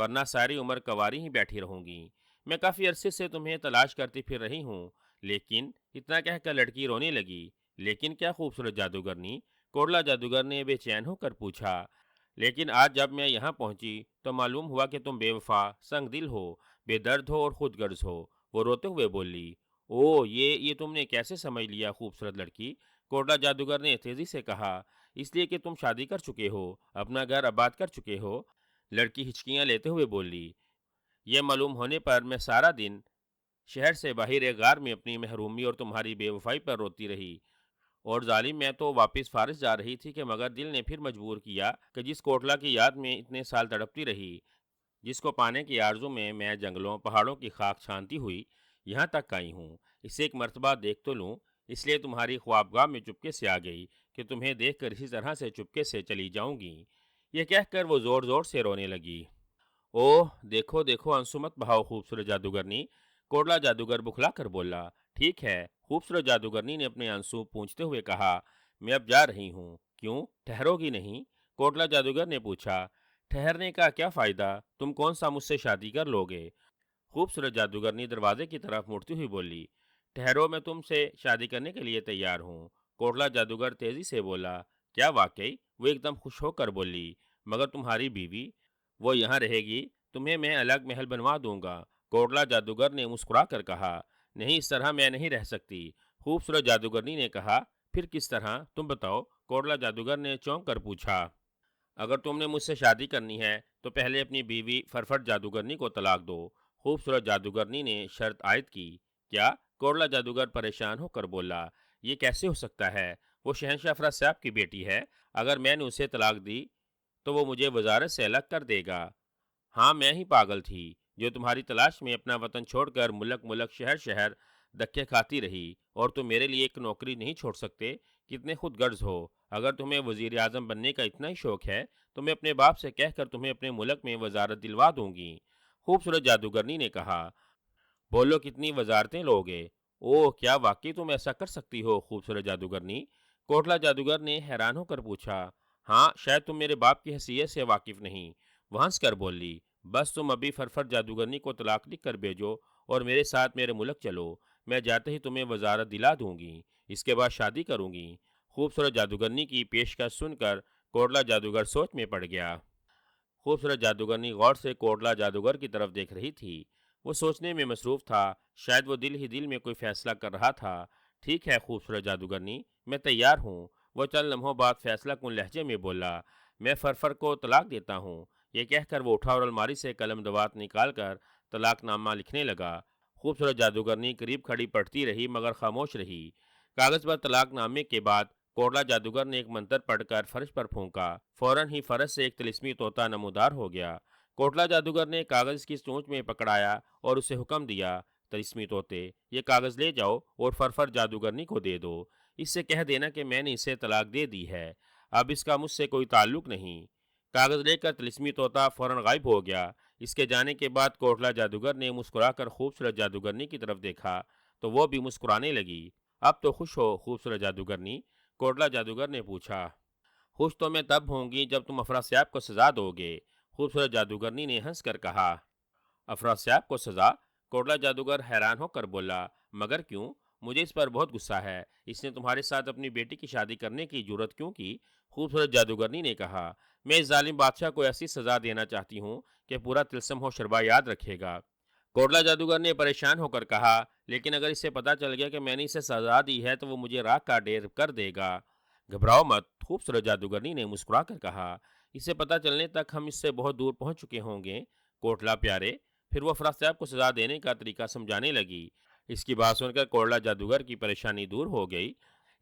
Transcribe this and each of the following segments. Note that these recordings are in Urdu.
ورنہ ساری عمر کنواری ہی بیٹھی رہوں گی۔ میں کافی عرصے سے تمہیں تلاش کرتی پھر رہی ہوں۔ لیکن اتنا کہہ کر لڑکی رونے لگی۔ لیکن کیا خوبصورت جادوگرنی؟ کوڑلا جادوگر نے بے چین ہو کر پوچھا۔ لیکن آج جب میں یہاں پہنچی تو معلوم ہوا کہ تم بے وفا، سنگ دل ہو، بے درد ہو اور خود غرض ہو۔ وہ روتے ہوئے بولی۔ او یہ تم نے کیسے سمجھ لیا خوبصورت لڑکی؟ کوڑلا جادوگر نے تیزی سے کہا۔ اس لیے کہ تم شادی کر چکے ہو، اپنا گھر آباد کر چکے ہو۔ لڑکی ہچکیاں لیتے ہوئے بولی۔ یہ معلوم ہونے پر میں سارا دن شہر سے باہر ایک غار میں اپنی محرومی اور تمہاری بے وفائی پر روتی رہی۔ اور ظالم، میں تو واپس فارس جا رہی تھی کہ مگر دل نے پھر مجبور کیا کہ جس کوٹلہ کی یاد میں اتنے سال تڑپتی رہی، جس کو پانے کی آرزو میں جنگلوں پہاڑوں کی خاک چھانتی ہوئی یہاں تک آئی ہوں، اسے ایک مرتبہ دیکھ تو لوں۔ اس لیے تمہاری خوابگاہ میں چپکے سے آ گئی کہ تمہیں دیکھ کر اسی طرح سے چپکے سے چلی جاؤں گی۔ یہ کہہ کر وہ زور زور سے رونے لگی۔ اوہ دیکھو دیکھو، آنسو مت بہاؤ خوبصورت جادوگرنی، کوڑلا جادوگر بکھلا کر بولا۔ ٹھیک ہے، خوبصورت جادوگرنی نے اپنے آنسو پونچھتے ہوئے کہا۔ میں اب جا رہی ہوں۔ کیوں، ٹھہرو گی نہیں؟ کوڑلا جادوگر نے پوچھا۔ ٹھہرنے کا کیا فائدہ؟ تم کون سا مجھ سے شادی کر لو گے؟ خوبصورت جادوگرنی دروازے کی طرف مڑتی ہوئی بولی۔ ٹھہرو، میں تم سے شادی کرنے کے لیے تیار ہوں۔ کوڑلا جادوگر تیزی سے بولا۔ کیا واقعی؟ وہ ایک دم خوش ہو کر بولی۔ مگر تمہاری بیوی؟ وہ یہاں رہے گی، تمہیں میں الگ محل بنوا دوں گا۔ کوڑلا جادوگر نے مسکرا کر کہا۔ نہیں، اس طرح میں نہیں رہ سکتی۔ خوبصورت جادوگرنی نے کہا۔ پھر کس طرح، تم بتاؤ؟ کوڑلا جادوگر نے چونک کر پوچھا۔ اگر تم نے مجھ سے شادی کرنی ہے تو پہلے اپنی بیوی فرفٹ جادوگرنی کو طلاق دو۔ خوبصورت جادوگرنی نے شرط عائد کی۔ کیا؟ کوڑلا جادوگر پریشان ہو کر بولا۔ یہ کیسے ہو سکتا ہے؟ وہ شہنشاہ افراسیاب کی بیٹی ہے۔ اگر میں نے اسے طلاق دی تو وہ مجھے وزارت سے الگ کر دے گا۔ ہاں، میں ہی پاگل تھی جو تمہاری تلاش میں اپنا وطن چھوڑ کر ملک ملک شہر شہر دھکے کھاتی رہی، اور تم میرے لیے ایک نوکری نہیں چھوڑ سکتے؟ کتنے خود غرض ہو۔ اگر تمہیں وزیر اعظم بننے کا اتنا ہی شوق ہے تو میں اپنے باپ سے کہہ کر تمہیں اپنے ملک میں وزارت دلوا دوں گی۔ خوبصورت جادوگرنی نے کہا۔ بولو، کتنی وزارتیں لوگے؟ اوہ، کیا واقعی تم ایسا کر سکتی ہو خوبصورت جادوگرنی؟ کوٹلا جادوگر نے حیران ہو کر پوچھا۔ ہاں، شاید تم میرے باپ کی حیثیت سے واقف نہیں، وہ ہنس کر بولی۔ بس تم ابھی فرفٹ جادوگرنی کو طلاق لکھ کر بھیجو اور میرے ساتھ میرے ملک چلو۔ میں جاتے ہی تمہیں وزارت دلا دوں گی، اس کے بعد شادی کروں گی۔ خوبصورت جادوگرنی کی پیشکش سن کر کوڑلا جادوگر سوچ میں پڑ گیا۔ خوبصورت جادوگرنی غور سے کوڑلا جادوگر کی طرف دیکھ رہی تھی۔ وہ سوچنے میں مصروف تھا، شاید وہ دل ہی دل میں کوئی فیصلہ کر رہا تھا۔ ٹھیک ہے خوبصورت جادوگرنی، میں تیار ہوں، وہ چند لمحوں بعد فیصلہ کن لہجے میں بولا۔ میں فرفر کو طلاق دیتا ہوں۔ یہ کہہ کر وہ اٹھا اور الماری سے قلم دوات نکال کر طلاق نامہ لکھنے لگا۔ خوبصورت جادوگرنی قریب کھڑی پڑھتی رہی مگر خاموش رہی۔ کاغذ پر طلاق نامے کے بعد کوڑلا جادوگر نے ایک منتر پڑھ کر فرش پر پھونکا۔ فوراً ہی فرش سے ایک طلسمی طوطا نمودار ہو گیا۔ کوٹلا جادوگر نے کاغذ کی چونچ میں پکڑایا اور اسے حکم دیا۔ طلسمی طوطے، یہ کاغذ لے جاؤ اور فرفر جادوگرنی کو دے دو۔ اس سے کہہ دینا کہ میں نے اسے طلاق دے دی ہے، اب اس کا مجھ سے کوئی تعلق نہیں۔ کاغذ لے کر طلسمی طوطا فوراً غائب ہو گیا۔ اس کے جانے کے بعد کوٹلا جادوگر نے مسکرا کر خوبصورت جادوگرنی کی طرف دیکھا تو وہ بھی مسکرانے لگی۔ اب تو خوش ہو خوبصورت جادوگرنی؟ کوٹلا جادوگر نے پوچھا۔ خوش تو میں تب ہوں گی جب تم افراسیاب کو سزا دو گے، خوبصورت جادوگرنی نے ہنس کر کہا۔ افراسیاب کو سزا؟ کوٹلا جادوگر حیران ہو کر بولا۔ مگر کیوں؟ مجھے اس پر بہت غصہ ہے۔ اس نے تمہارے ساتھ اپنی بیٹی کی شادی کرنے کی جرت کیوں کی؟ خوبصورت جادوگرنی نے کہا۔ میں اس ظالم بادشاہ کو ایسی سزا دینا چاہتی ہوں کہ پورا طلسم ہو شربا یاد رکھے گا۔ کوٹلا جادوگر نے پریشان ہو کر کہا۔ لیکن اگر اسے پتا چل گیا کہ میں نے اسے سزا دی ہے تو وہ مجھے راکھ کا ڈھیر کر دے گا۔ گھبراؤ مت، خوبصورت جادوگرنی نے مسکرا کر کہا۔ اسے پتا چلنے تک ہم اس سے بہت دور پہنچ چکے ہوں گے کوٹلا پیارے۔ پھر وہ افراسیاب کو سزا دینے کا طریقہ سمجھانے لگی۔ اس کی بات سن کر کوٹلا جادوگر کی پریشانی دور ہو گئی۔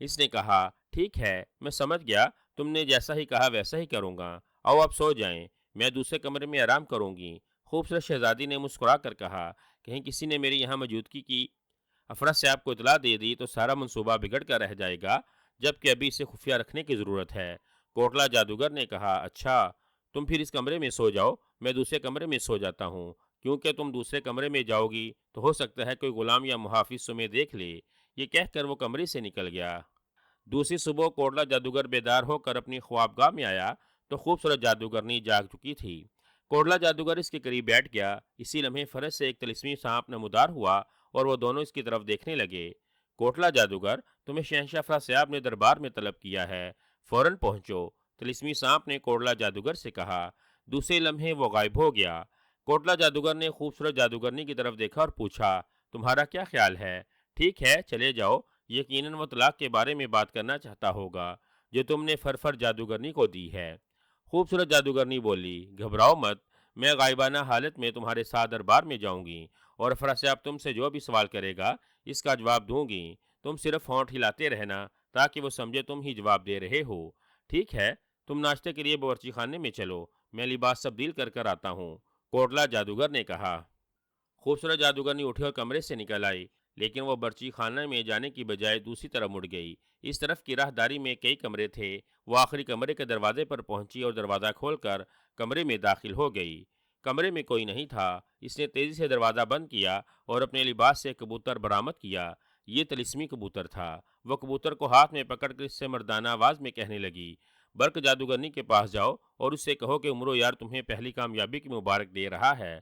اس نے کہا، ٹھیک ہے، میں سمجھ گیا، تم نے جیسا ہی کہا ویسا ہی کروں گا۔ آؤ آپ سو جائیں، میں دوسرے کمرے میں آرام کروں گی۔ خوبصورت شہزادی نے مسکرا کر کہا۔ کہیں کسی نے میری یہاں موجودگی کی افراسیاب کو اطلاع دے دی تو سارا منصوبہ بگڑ کر رہ جائے گا، جبکہ ابھی اسے خفیہ رکھنے کی ضرورت ہے۔ کوٹلا جادوگر نے کہا۔ اچھا، تم پھر اس کمرے میں سو جاؤ، میں دوسرے کمرے میں سو جاتا ہوں، کیونکہ تم دوسرے کمرے میں جاؤ گی تو ہو سکتا ہے کوئی غلام یا محافظ تمہیں دیکھ لے۔ یہ کہہ کر وہ کمرے سے نکل گیا۔ دوسری صبح کوٹلا جادوگر بیدار ہو کر اپنی خوابگاہ میں آیا تو خوبصورت جادوگرنی جاگ چکی تھی۔ کوٹلا جادوگر اس کے قریب بیٹھ گیا۔ اسی لمحے فرش سے ایک طلسمی سانپ نمودار ہوا اور وہ دونوں اس کی طرف دیکھنے لگے۔ کوٹلا جادوگر، تمہیں شہنشاہ افراسیاب نے دربار میں طلب کیا ہے، فوراً پہنچو، طلسمی سانپ نے کوٹلا جادوگر سے کہا۔ دوسرے لمحے وہ غائب ہو گیا۔ کوٹلا جادوگر نے خوبصورت جادوگرنی کی طرف دیکھا اور پوچھا، تمہارا کیا خیال ہے؟ ٹھیک ہے، چلے جاؤ، یقیناً وہ طلاق کے بارے میں بات کرنا چاہتا ہوگا جو تم نے فرفر جادوگرنی کو دی ہے۔ خوبصورت جادوگرنی بولی، گھبراؤ مت، میں غائبانہ حالت میں تمہارے ساتھ دربار میں جاؤں گی اور افراسیاب تم سے جو بھی سوال کرے گا اس کا جواب دوں گی۔ تم صرف ہونٹ ہلاتے رہنا تاکہ وہ سمجھے تم ہی جواب دے رہے ہو۔ ٹھیک ہے، تم ناشتے کے لیے باورچی خانے میں چلو، میں لباس تبدیل کر آتا ہوں، کوٹلا جادوگر نے کہا۔ خوبصورت جادوگرنی اٹھی اور کمرے سے نکل آئی، لیکن وہ برچی خانہ میں جانے کی بجائے دوسری طرف مڑ گئی۔ اس طرف کی راہداری میں کئی کمرے تھے۔ وہ آخری کمرے کے دروازے پر پہنچی اور دروازہ کھول کر کمرے میں داخل ہو گئی۔ کمرے میں کوئی نہیں تھا۔ اس نے تیزی سے دروازہ بند کیا اور اپنے لباس سے کبوتر برآمد کیا۔ یہ طلسمی کبوتر تھا۔ وہ کبوتر کو ہاتھ میں پکڑ کر اس سے مردانہ آواز میں کہنے لگی، برق جادوگرنی کے پاس جاؤ اور اس سے کہو کہ عمرو یار تمہیں پہلی کامیابی کی مبارک دے رہا ہے۔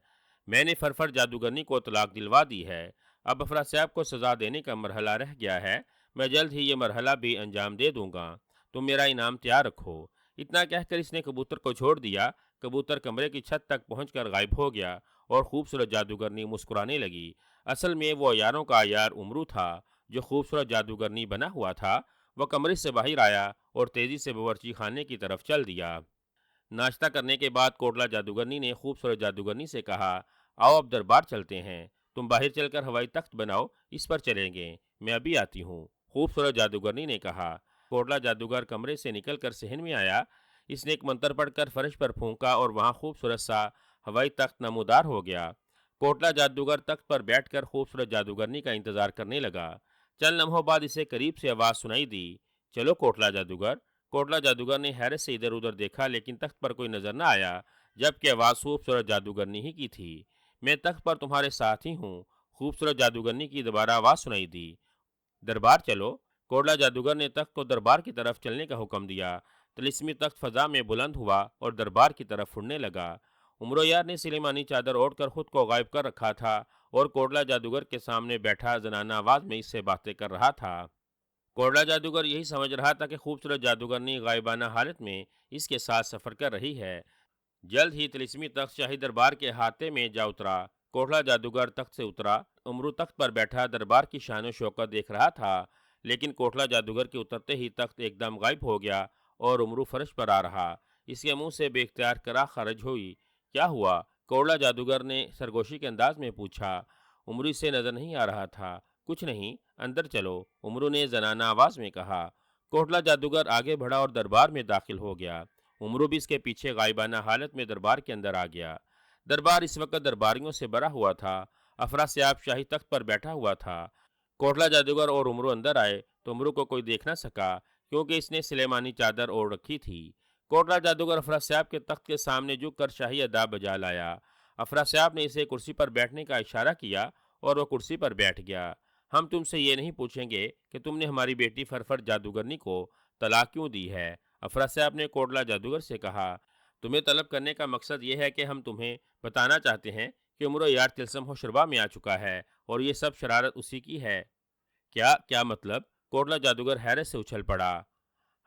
میں نے فرفر جادوگرنی کو طلاق دلوا دی ہے۔ اب افراسیاب کو سزا دینے کا مرحلہ رہ گیا ہے۔ میں جلد ہی یہ مرحلہ بھی انجام دے دوں گا۔ تم میرا انعام تیار رکھو۔ اتنا کہہ کر اس نے کبوتر کو چھوڑ دیا۔ کبوتر کمرے کی چھت تک پہنچ کر غائب ہو گیا اور خوبصورت جادوگرنی مسکرانے لگی۔ اصل میں وہ یاروں کا یار عمرو تھا جو خوبصورت جادوگرنی بنا ہوا تھا۔ وہ کمرے سے باہر آیا اور تیزی سے باورچی خانے کی طرف چل دیا۔ ناشتہ کرنے کے بعد کوٹلا جادوگرنی نے خوبصورت جادوگرنی سے کہا، آؤ اب دربار چلتے ہیں، تم باہر چل کر ہوائی تخت بناؤ، اس پر چلیں گے، میں ابھی آتی ہوں، خوبصورت جادوگرنی نے کہا۔ کوٹلا جادوگر کمرے سے نکل کر صحن میں آیا۔ اس نے ایک منتر پڑھ کر فرش پر پھونکا اور وہاں خوبصورت سا ہوائی تخت نمودار ہو گیا۔ کوٹلا جادوگر تخت پر بیٹھ کر خوبصورت جادوگرنی کا انتظار کرنے لگا۔ چند لمحوں بعد اسے قریب سے آواز سنائی دی، چلو کوٹلا جادوگر۔ کوٹلا جادوگر نے حیرت سے ادھر ادھر دیکھا لیکن تخت پر کوئی نظر نہ آیا، جبکہ آواز خوبصورت جادوگرنی ہی کی تھی۔ میں تخت پر تمہارے ساتھ ہی ہوں، خوبصورت جادوگرنی کی دوبارہ آواز سنائی دی۔ دربار چلو۔ کوٹلا جادوگر نے تخت کو دربار کی طرف چلنے کا حکم دیا۔ طلسمی تخت فضا میں بلند ہوا اور دربار کی طرف اڑنے لگا۔ عمرو یار نے سلیمانی چادر اوڑھ کر خود کو غائب کر رکھا تھا اور کوٹلا جادوگر کے سامنے بیٹھا زنانہ آواز میں اس سے باتیں کر رہا تھا۔ کوٹلا جادوگر یہی سمجھ رہا تھا کہ خوبصورت جادوگرنی غائبانہ حالت میں اس کے ساتھ سفر کر رہی ہے۔ جلد ہی طلسمی تخت شاہی دربار کے احاطے میں جا اترا۔ کوٹلا جادوگر تخت سے اترا۔ عمرو تخت پر بیٹھا دربار کی شان و شوکت دیکھ رہا تھا، لیکن کوٹلا جادوگر کے اترتے ہی تخت ایک دم غائب ہو گیا اور عمرو فرش پر آ رہا۔ اس کے منہ سے بے اختیار کرا خرج ہوئی۔ کیا ہوا؟ کوٹلا جادوگر نے سرگوشی کے انداز میں پوچھا۔ عمرو سے نظر نہیں آ رہا تھا۔ کچھ نہیں، اندر چلو، عمرو نے زنانہ آواز میں کہا۔ کوٹلا جادوگر آگے بڑھا اور دربار میں داخل ہو گیا۔ عمرو بھی اس کے پیچھے غائبانہ حالت میں دربار کے اندر آ گیا۔ دربار اس وقت درباریوں سے بھرا ہوا تھا۔ افراسیاب شاہی تخت پر بیٹھا ہوا تھا۔ کوٹلا جادوگر اور عمرو اندر آئے تو عمرو کو کوئی دیکھ نہ سکا کیونکہ اس نے سلیمانی چادر اوڑھ رکھی تھی۔ کوٹلا جادوگر افراسیاب کے تخت کے سامنے جھک کر شاہی ادا بجا لایا۔ افراسیاب نے اسے کرسی پر بیٹھنے کا اشارہ کیا اور وہ کرسی پر بیٹھ گیا۔ ہم تم سے یہ نہیں پوچھیں گے کہ تم نے ہماری بیٹی فرفر جادوگرنی کو طلاق کیوں دی ہے، افراسیاب نے کوٹلا جادوگر سے کہا۔ تمہیں طلب کرنے کا مقصد یہ ہے کہ ہم تمہیں بتانا چاہتے ہیں کہ عمرو یار طلسم ہوشربا میں آ چکا ہے اور یہ سب شرارت اسی کی ہے۔ کیا مطلب؟ کوٹلا جادوگر حیرت سے اچھل پڑا۔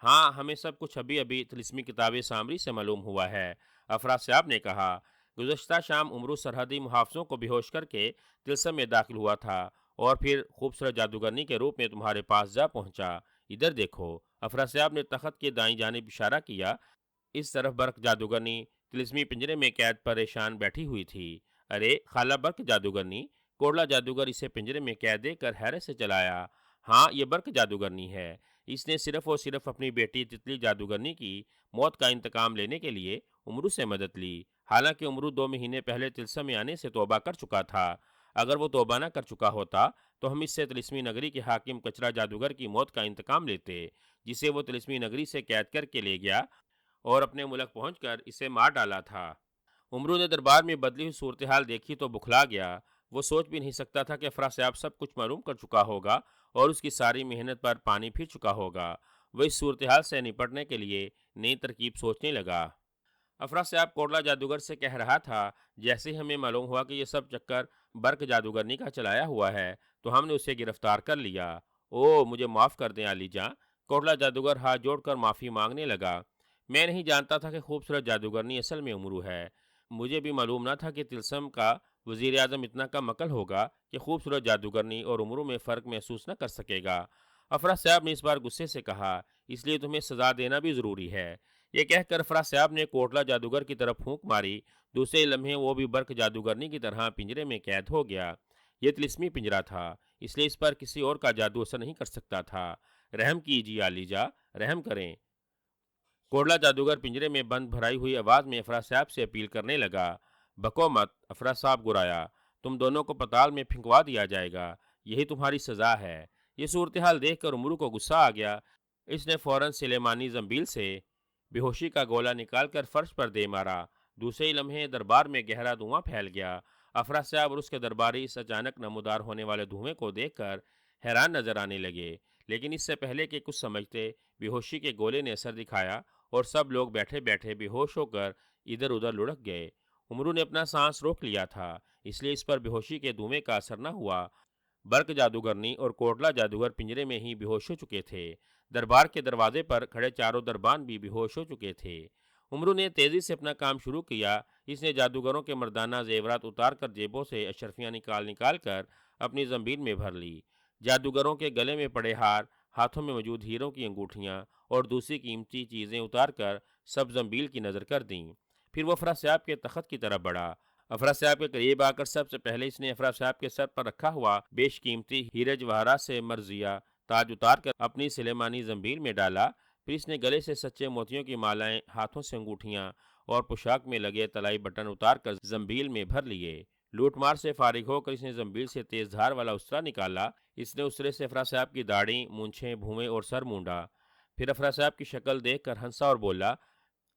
ہاں، ہمیں سب کچھ ابھی ابھی طلسمی کتاب سامری سے معلوم ہوا ہے، افراسیاب نے کہا۔ گزشتہ شام عمرو سرحدی محافظوں کو بے ہوش کر کے طلسم میں داخل ہوا تھا اور پھر خوبصورت جادوگرنی کے روپ میں تمہارے پاس جا پہنچا۔ ادھر دیکھو، افراسیاب نے تخت کے دائیں جانب اشارہ کیا۔ اس طرف برق جادوگرنی طلسمی پنجرے میں قید پریشان بیٹھی ہوئی تھی۔ ارے خالہ برق جادوگرنی! کوٹلا جادوگر اسے پنجرے میں قید دے کر حیرت سے چلایا۔ ہاں، یہ برق جادوگرنی ہے۔ اس نے صرف اور صرف اپنی بیٹی تتلی جادوگرنی کی موت کا انتقام لینے کے لیے عمرو سے مدد لی، حالانکہ عمرو 2 مہینے پہلے طلسم میں آنے سے توبہ کر چکا تھا۔ اگر وہ توبہ نہ کر چکا ہوتا تو ہم اس سے طلسمی نگری کے حاکم کچرا جادوگر کی موت کا انتقام لیتے، جسے وہ طلسمی نگری سے قید کر کے لے گیا اور اپنے ملک پہنچ کر اسے مار ڈالا تھا۔ عمرو نے دربار میں بدلی ہوئی صورتحال دیکھی تو بکھلا گیا۔ وہ سوچ بھی نہیں سکتا تھا کہ افراسیاب سب کچھ معلوم کر چکا ہوگا اور اس کی ساری محنت پر پانی پھر چکا ہوگا۔ وہ اس صورتحال سے نپٹنے کے لیے نئی ترکیب سوچنے لگا۔ افرا صاحب کوٹلا جادوگر سے کہہ رہا تھا، جیسے ہی ہمیں معلوم ہوا کہ یہ سب چکر برق جادوگرنی کا چلایا ہوا ہے تو ہم نے اسے گرفتار کر لیا۔ او مجھے معاف کر دیں علی جاں۔ کوٹلا جادوگر ہاتھ جوڑ کر معافی مانگنے لگا۔ میں نہیں جانتا تھا کہ خوبصورت جادوگرنی اصل میں امرو ہے۔ مجھے بھی معلوم نہ تھا کہ طلسم کا وزیر اعظم اتنا کم عقل ہوگا کہ خوبصورت جادوگرنی اور امرو میں فرق محسوس نہ کر سکے گا۔ افرا صاحب نے اس بار غصے سے کہا، اس لیے تمہیں سزا دینا بھی ضروری ہے۔ یہ کہہ کر افرا صاحب نے کوٹلا جادوگر کی طرف پھونک ماری۔ دوسرے لمحے وہ بھی برق جادوگرنی کی طرح پنجرے میں قید ہو گیا۔ یہ طلسمی پنجرا تھا، اس لیے اس پر کسی اور کا جادو اثر نہیں کر سکتا تھا۔ رحم کیجیے علی جا، رحم کریں۔ کوٹلا جادوگر پنجرے میں بند بھرائی ہوئی آواز میں افرا صاحب سے اپیل کرنے لگا۔ بکو مت، افرا صاحب گرایا، تم دونوں کو پتال میں پھنکوا دیا جائے گا، یہی تمہاری سزا ہے۔ یہ صورتحال دیکھ کر امرو کو غصہ آ گیا۔ اس نے فوراً سلیمانی زنبیل سے بے ہوشی کا گولا نکال کر فرش پر دے مارا۔ دوسرے ہی لمحے دربار میں گہرا دھواں پھیل گیا۔ افرا صاحب اور اس کے درباری اس اچانک نمودار ہونے والے دھوئیں کو دیکھ کر حیران نظر آنے لگے، لیکن اس سے پہلے کہ کچھ سمجھتے بے ہوشی کے گولے نے اثر دکھایا اور سب لوگ بیٹھے بیٹھے بے ہوش ہو کر ادھر ادھر لڑک گئے۔ امرو نے اپنا سانس روک لیا تھا، اس لیے اس پر بے ہوشی کے دھوئیں کا اثر نہ ہوا۔ برق جادوگرنی اور کوٹلا جادوگر پنجرے میں ہی بے ہوش ہو چکے تھے۔ دربار کے دروازے پر کھڑے چاروں دربان بھی بے ہوش ہو چکے تھے۔ امرو نے تیزی سے اپنا کام شروع کیا۔ اس نے جادوگروں کے مردانہ زیورات اتار کر جیبوں سے اشرفیاں نکال کر اپنی زنبیل میں بھر لی۔ جادوگروں کے گلے میں پڑے ہار، ہاتھوں میں موجود ہیروں کی انگوٹھیاں اور دوسری قیمتی چیزیں اتار کر سب زنبیل کی نظر کر دیں۔ پھر وہ افرا صاحب کے تخت کی طرف بڑھا۔ افرا صاحب کے قریب آ کر سب سے پہلے اس نے افرا صاحب کے سر پر رکھا ہوا بیش قیمتی ہیرے جواہرات سے مرضیہ تاج اتار کر اپنی سلیمانی زنبیل میں ڈالا۔ پھر اس نے گلے سے سچے موتیوں کی مالائیں، ہاتھوں سے انگوٹھیاں اور پوشاک میں لگے طلائی بٹن اتار کر زنبیل میں بھر لیے۔ لوٹ مار سے فارغ ہو کر اس نے زنبیل سے تیز دھار والا اسرا نکالا۔ اس نے اسرے سے افرا صاحب کی داڑھی، مونچھیں، بھویں اور سر مونڈا۔ پھر افرا صاحب کی شکل دیکھ کر ہنسا اور بولا،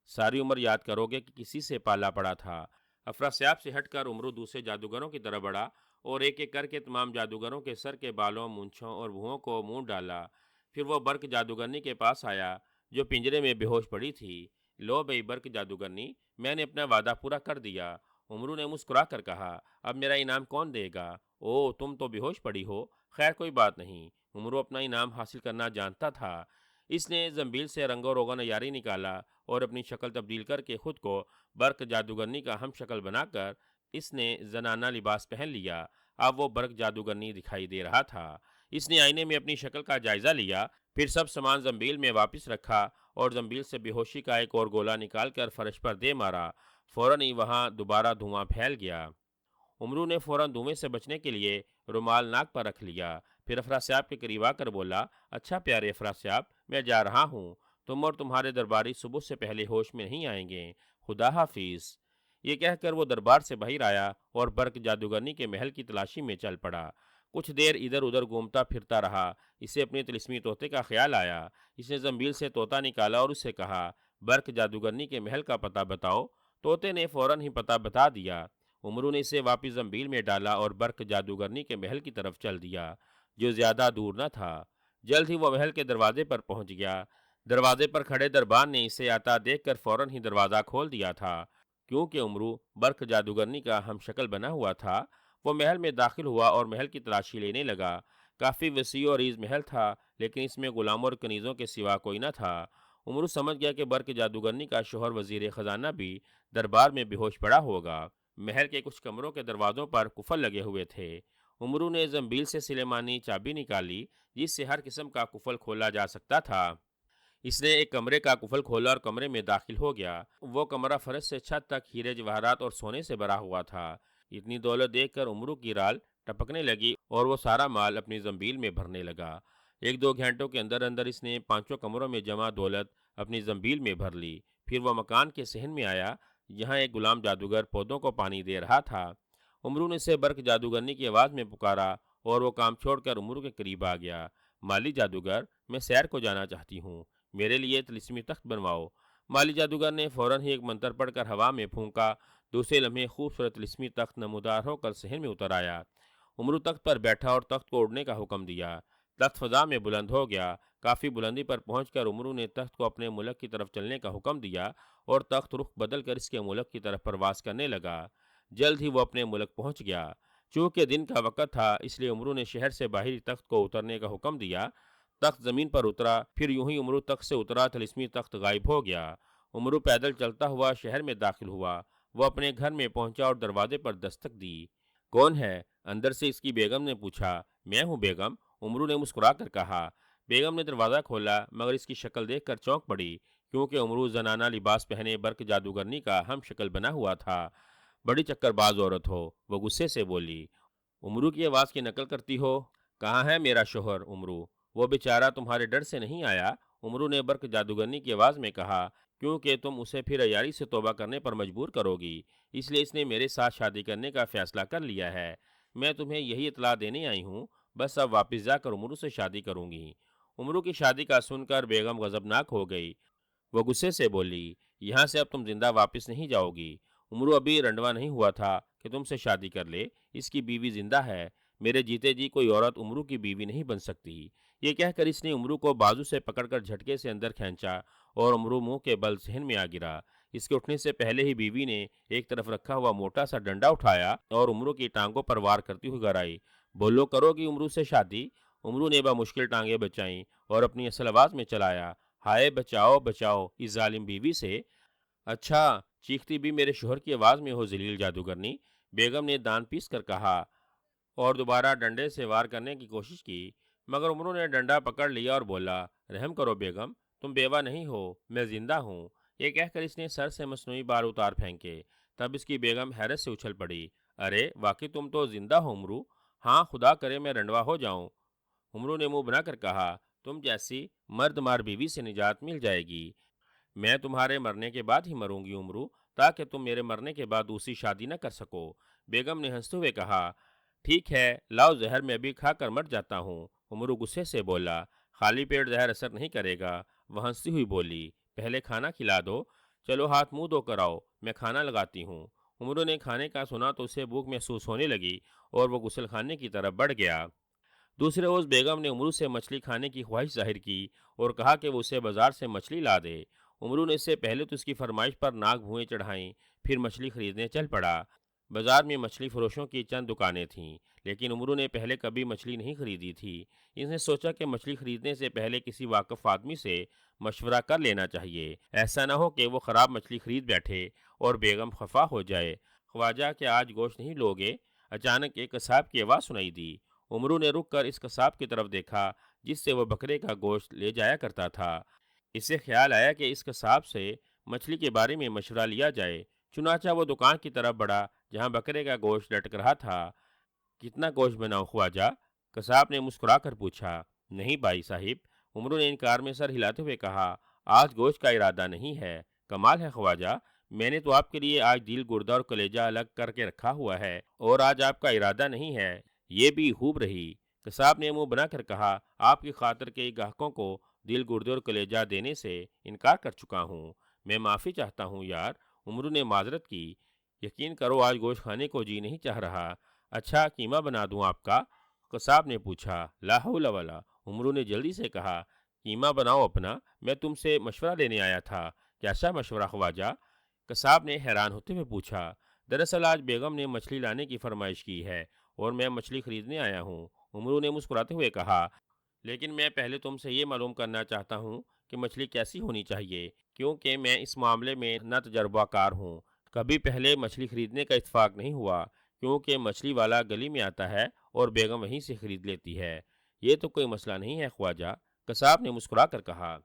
ساری عمر یاد کرو گے کہ کسی سے پالا پڑا تھا۔ افرا صاحب سے ہٹ کر امرو دوسرے جادوگروں کی طرف بڑھا اور ایک ایک کر کے تمام جادوگروں کے سر کے بالوں، مونچھوں اور بھوؤں کو مونڈ ڈالا۔ پھر وہ برق جادوگرنی کے پاس آیا جو پنجرے میں بے ہوش پڑی تھی۔ لو بھئی برق جادوگرنی، میں نے اپنا وعدہ پورا کر دیا۔ امرو نے مسکرا کر کہا، اب میرا انعام کون دے گا؟ او تم تو بے ہوش پڑی ہو، خیر کوئی بات نہیں۔ امرو اپنا انعام حاصل کرنا جانتا تھا۔ اس نے زنبیل سے رنگ و روغن یاری نکالا اور اپنی شکل تبدیل کر کے خود کو برق جادوگرنی کا ہم شکل بنا کر اس نے زنانہ لباس پہن لیا۔ اب وہ برق جادوگرنی دکھائی دے رہا تھا۔ اس نے آئینے میں اپنی شکل کا جائزہ لیا، پھر سب سامان زنبیل میں واپس رکھا اور زنبیل سے بے ہوشی کا ایک اور گولا نکال کر فرش پر دے مارا۔ فوراً ہی وہاں دوبارہ دھواں پھیل گیا۔ امرو نے فوراً دھوئیں سے بچنے کے لیے رومال ناک پر رکھ لیا۔ پھر افرا صاحب کے قریب آ کر بولا، اچھا پیارے افرا صاحب، میں جا رہا ہوں۔ تم اور تمہارے درباری صبح سے پہلے ہوش میں نہیں آئیں گے۔ خدا حافظ۔ یہ کہہ کر وہ دربار سے باہر آیا اور برق جادوگرنی کے محل کی تلاشی میں چل پڑا۔ کچھ دیر ادھر ادھر گھومتا پھرتا رہا۔ اسے اپنے طلسمی طوطے کا خیال آیا۔ اس نے زنبیل سے طوطا نکالا اور اس سے کہا، برق جادوگرنی کے محل کا پتہ بتاؤ۔ طوطے نے فوراً ہی پتہ بتا دیا۔ امرو نے اسے واپس زنبیل میں ڈالا اور برق جادوگرنی کے محل کی طرف چل دیا جو زیادہ دور نہ تھا۔ جلد ہی وہ محل کے دروازے پر پہنچ گیا۔ دروازے پر کھڑے دربان نے اسے آتا دیکھ کر فوراً ہی دروازہ کھول دیا تھا۔ کیونکہ امرو برق جادوگرنی کا ہم شکل بنا ہوا تھا، وہ محل میں داخل ہوا اور محل کی تلاشی لینے لگا۔ کافی وسیع و عریض محل تھا، لیکن اس میں غلاموں اور کنیزوں کے سوا کوئی نہ تھا۔ امرو سمجھ گیا کہ برق جادوگرنی کا شوہر وزیر خزانہ بھی دربار میں بے ہوش پڑا ہوگا۔ محل کے کچھ کمروں کے دروازوں پر قفل لگے ہوئے تھے۔ امرو نے زنبیل سے سلیمانی چابی نکالی جس سے ہر قسم کا قفل کھولا جا سکتا تھا۔ اس نے ایک کمرے کا قفل کھولا اور کمرے میں داخل ہو گیا۔ وہ کمرہ فرش سے چھت تک ہیرے جواہرات اور سونے سے بھرا ہوا تھا۔ اتنی دولت دیکھ کر امرو کی رال ٹپکنے لگی اور وہ سارا مال اپنی زنبیل میں بھرنے لگا۔ ایک دو گھنٹوں کے اندر اندر اس نے پانچوں کمروں میں جمع دولت اپنی زنبیل میں بھر لی۔ پھر وہ مکان کے صحن میں آیا جہاں ایک غلام جادوگر پودوں کو پانی دے رہا تھا۔ امرو نے اسے برق جادوگرنی کی آواز میں پکارا اور وہ کام چھوڑ کر امرو کے قریب آ گیا۔ مالی جادوگر، میں سیر کو جانا چاہتی ہوں، میرے لیے طلسمی تخت بنواؤ۔ مالی جادوگر نے فوراً ہی ایک منتر پڑھ کر ہوا میں پھونکا۔ دوسرے لمحے خوبصورت طلسمی تخت نمودار ہو کر صحن میں اتر آیا۔ امرو تخت پر بیٹھا اور تخت کو اڑنے کا حکم دیا۔ تخت فضا میں بلند ہو گیا۔ کافی بلندی پر پہنچ کر امرو نے تخت کو اپنے ملک کی طرف چلنے کا حکم دیا اور تخت رخ بدل کر اس کے ملک کی طرف پرواز کرنے لگا۔ جلد ہی وہ اپنے ملک پہنچ گیا۔ چونکہ دن کا وقت تھا اس لیے عمرو نے شہر سے باہری تخت کو اترنے کا حکم دیا۔ تخت زمین پر اترا، پھر یوں ہی عمرو تخت سے اترا، طلسمی تخت غائب ہو گیا۔ عمرو پیدل چلتا ہوا شہر میں داخل ہوا۔ وہ اپنے گھر میں پہنچا اور دروازے پر دستک دی۔ کون ہے؟ اندر سے اس کی بیگم نے پوچھا۔ میں ہوں بیگم، عمرو نے مسکرا کر کہا۔ بیگم نے دروازہ کھولا مگر اس کی شکل دیکھ کر چونک پڑی، کیونکہ عمرو زنانہ لباس پہنے برق جادوگرنی کا ہم شکل بنا ہوا تھا۔ بڑی چکر باز عورت ہو، وہ غصے سے بولی۔ عمرو کی آواز کی نقل کرتی ہو؟ کہاں ہے میرا شوہر عمرو؟ وہ بیچارہ تمہارے ڈر سے نہیں آیا؟ عمرو نے برق جادوگرنی کی آواز میں کہا۔ کیونکہ تم اسے پھر عیاری سے توبہ کرنے پر مجبور کرو گی، اس لیے اس نے میرے ساتھ شادی کرنے کا فیصلہ کر لیا ہے۔ میں تمہیں یہی اطلاع دینے آئی ہوں، بس اب واپس جا کر عمرو سے شادی کروں گی۔ عمرو کی شادی کا سن کر بیگم غضبناک ہو گئی۔ وہ غصے سے بولی، یہاں سے اب تم زندہ واپس نہیں جاؤ گی۔ عمرو ابھی رنڈوا نہیں ہوا تھا کہ تم سے شادی کر لے، اس کی بیوی زندہ ہے۔ میرے جیتے جی کوئی عورت عمرو کی بیوی نہیں بن سکتی۔ یہ کہہ کر اس نے عمرو کو بازو سے پکڑ کر جھٹکے سے اندر کھینچا اور عمرو منہ کے بل صحن میں آ گرا۔ اس کے اٹھنے سے پہلے ہی بیوی نے ایک طرف رکھا ہوا موٹا سا ڈنڈا اٹھایا اور عمرو کی ٹانگوں پر وار کرتی ہوئی گرائی۔ بولو، کرو گی عمرو سے شادی؟ عمرو نے بمشکل ٹانگیں بچائیں اور اپنی اصل آواز میں چلایا، ہائے بچاؤ بچاؤ اس ظالم بیوی سے۔ اچھا، چیختی بھی میرے شوہر کی آواز میں ہو ذلیل جادوگرنی، بیگم نے دان پیس کر کہا اور دوبارہ ڈنڈے سے وار کرنے کی کوشش کی، مگر عمرو نے ڈنڈا پکڑ لیا اور بولا، رحم کرو بیگم، تم بیوہ نہیں ہو، میں زندہ ہوں۔ یہ کہہ کر اس نے سر سے مصنوعی بال اتار پھینکے۔ تب اس کی بیگم حیرت سے اچھل پڑی، ارے واقعی تم تو زندہ ہو عمرو؟ ہاں، خدا کرے میں رنڈوا ہو جاؤں۔ عمرو نے منہ بنا کر کہا، تم جیسی مرد مار بیوی سے نجات مل جائے گی۔ میں تمہارے مرنے کے بعد ہی مروں گی عمرو، تاکہ تم میرے مرنے کے بعد دوسری شادی نہ کر سکو۔ بیگم نے ہنستے ہوئے کہا، ٹھیک ہے، لاؤ زہر میں ابھی کھا کر مر جاتا ہوں۔ عمرو غصے سے بولا، خالی پیٹ زہر اثر نہیں کرے گا۔ وہ ہنستی ہوئی بولی، پہلے کھانا کھلا دو، چلو ہاتھ منہ دھو کر آؤ، میں کھانا لگاتی ہوں۔ عمرو نے کھانے کا سنا تو اسے بھوک محسوس ہونے لگی اور وہ غسل خانے کی طرف بڑھ گیا۔ دوسرے روز بیگم نے عمرو سے مچھلی کھانے کی خواہش ظاہر کی اور کہا کہ وہ اسے بازار سے مچھلی لا دے۔ عمرو نے اس سے پہلے تو اس کی فرمائش پر ناک بھوئیں چڑھائیں، پھر مچھلی خریدنے چل پڑا۔ بازار میں مچھلی فروشوں کی چند دکانیں تھیں، لیکن عمرو نے پہلے کبھی مچھلی نہیں خریدی تھی۔ اس نے سوچا کہ مچھلی خریدنے سے پہلے کسی واقف آدمی سے مشورہ کر لینا چاہیے، ایسا نہ ہو کہ وہ خراب مچھلی خرید بیٹھے اور بیگم خفا ہو جائے۔ خواجہ کہ آج گوشت نہیں لوگے؟ اچانک ایک قصاب کی آواز سنائی دی۔ عمرو نے رک کر اس قصاب کی طرف دیکھا جس سے وہ بکرے کا گوشت لے جایا کرتا تھا۔ اسے خیال آیا کہ اس قصاب سے مچھلی کے بارے میں مشورہ لیا جائے، چنانچہ وہ دکان کی طرف بڑھا جہاں بکرے کا گوشت لٹک رہا تھا۔ کتنا گوشت بناؤ خواجہ؟ قصاب نے مسکرا کر پوچھا۔ نہیں بھائی صاحب، عمرو نے انکار میں سر ہلاتے ہوئے کہا، آج گوشت کا ارادہ نہیں ہے۔ کمال ہے خواجہ، میں نے تو آپ کے لیے آج دل، گردہ اور کلیجہ الگ کر کے رکھا ہوا ہے اور آج آپ کا ارادہ نہیں ہے، یہ بھی خوب رہی۔ قصاب نے منہ بنا کر کہا، آپ کی خاطر کے گاہکوں کو دل، گردے اور کلیجہ دینے سے انکار کر چکا ہوں، میں معافی چاہتا ہوں یار۔ عمرو نے معذرت کی، یقین کرو آج گوشت کھانے کو جی نہیں چاہ رہا۔ اچھا قیمہ بنا دوں آپ کا؟ قصاب نے پوچھا۔ لا حول ولا، عمرو نے جلدی سے کہا، قیمہ بناؤ اپنا، میں تم سے مشورہ لینے آیا تھا۔ کیسا مشورہ خواجہ؟ قصاب نے حیران ہوتے ہوئے پوچھا۔ دراصل آج بیگم نے مچھلی لانے کی فرمائش کی ہے اور میں مچھلی خریدنے آیا ہوں۔ عمرو نے مسکراتے ہوئے کہا، لیکن میں پہلے تم سے یہ معلوم کرنا چاہتا ہوں کہ مچھلی کیسی ہونی چاہیے، کیونکہ میں اس معاملے میں نہ تجربہ کار ہوں۔ کبھی پہلے مچھلی خریدنے کا اتفاق نہیں ہوا، کیونکہ مچھلی والا گلی میں آتا ہے اور بیگم وہیں سے خرید لیتی ہے۔ یہ تو کوئی مسئلہ نہیں ہے خواجہ، قصاب نے مسکرا کر کہا،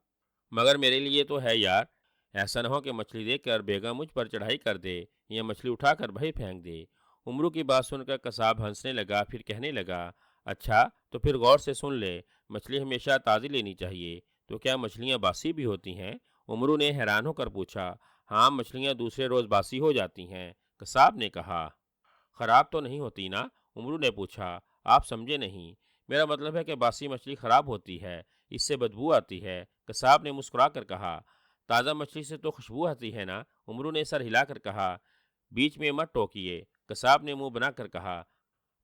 مگر میرے لیے تو ہے یار۔ ایسا نہ ہو کہ مچھلی دیکھ کر بیگم مجھ پر چڑھائی کر دے یا مچھلی اٹھا کر بھئی پھینک دے۔ عمرو کی بات سن کر قصاب ہنسنے لگا، پھر کہنے لگا، اچھا تو پھر غور سے سن لے، مچھلی ہمیشہ تازی لینی چاہیے، تو کیا مچھلیاں باسی بھی ہوتی ہیں؟ عمرو نے حیران ہو کر پوچھا۔ ہاں، مچھلیاں دوسرے روز باسی ہو جاتی ہیں، قصاب نے کہا۔ خراب تو نہیں ہوتی نا؟ عمرو نے پوچھا۔ آپ سمجھے نہیں، میرا مطلب ہے کہ باسی مچھلی خراب ہوتی ہے، اس سے بدبو آتی ہے، قصاب نے مسکرا کر کہا۔ تازہ مچھلی سے تو خوشبو آتی ہے نا؟ عمرو نے سر ہلا کر کہا۔ بیچ میں مت ٹوکیے، قصاب نے منہ بنا کر کہا۔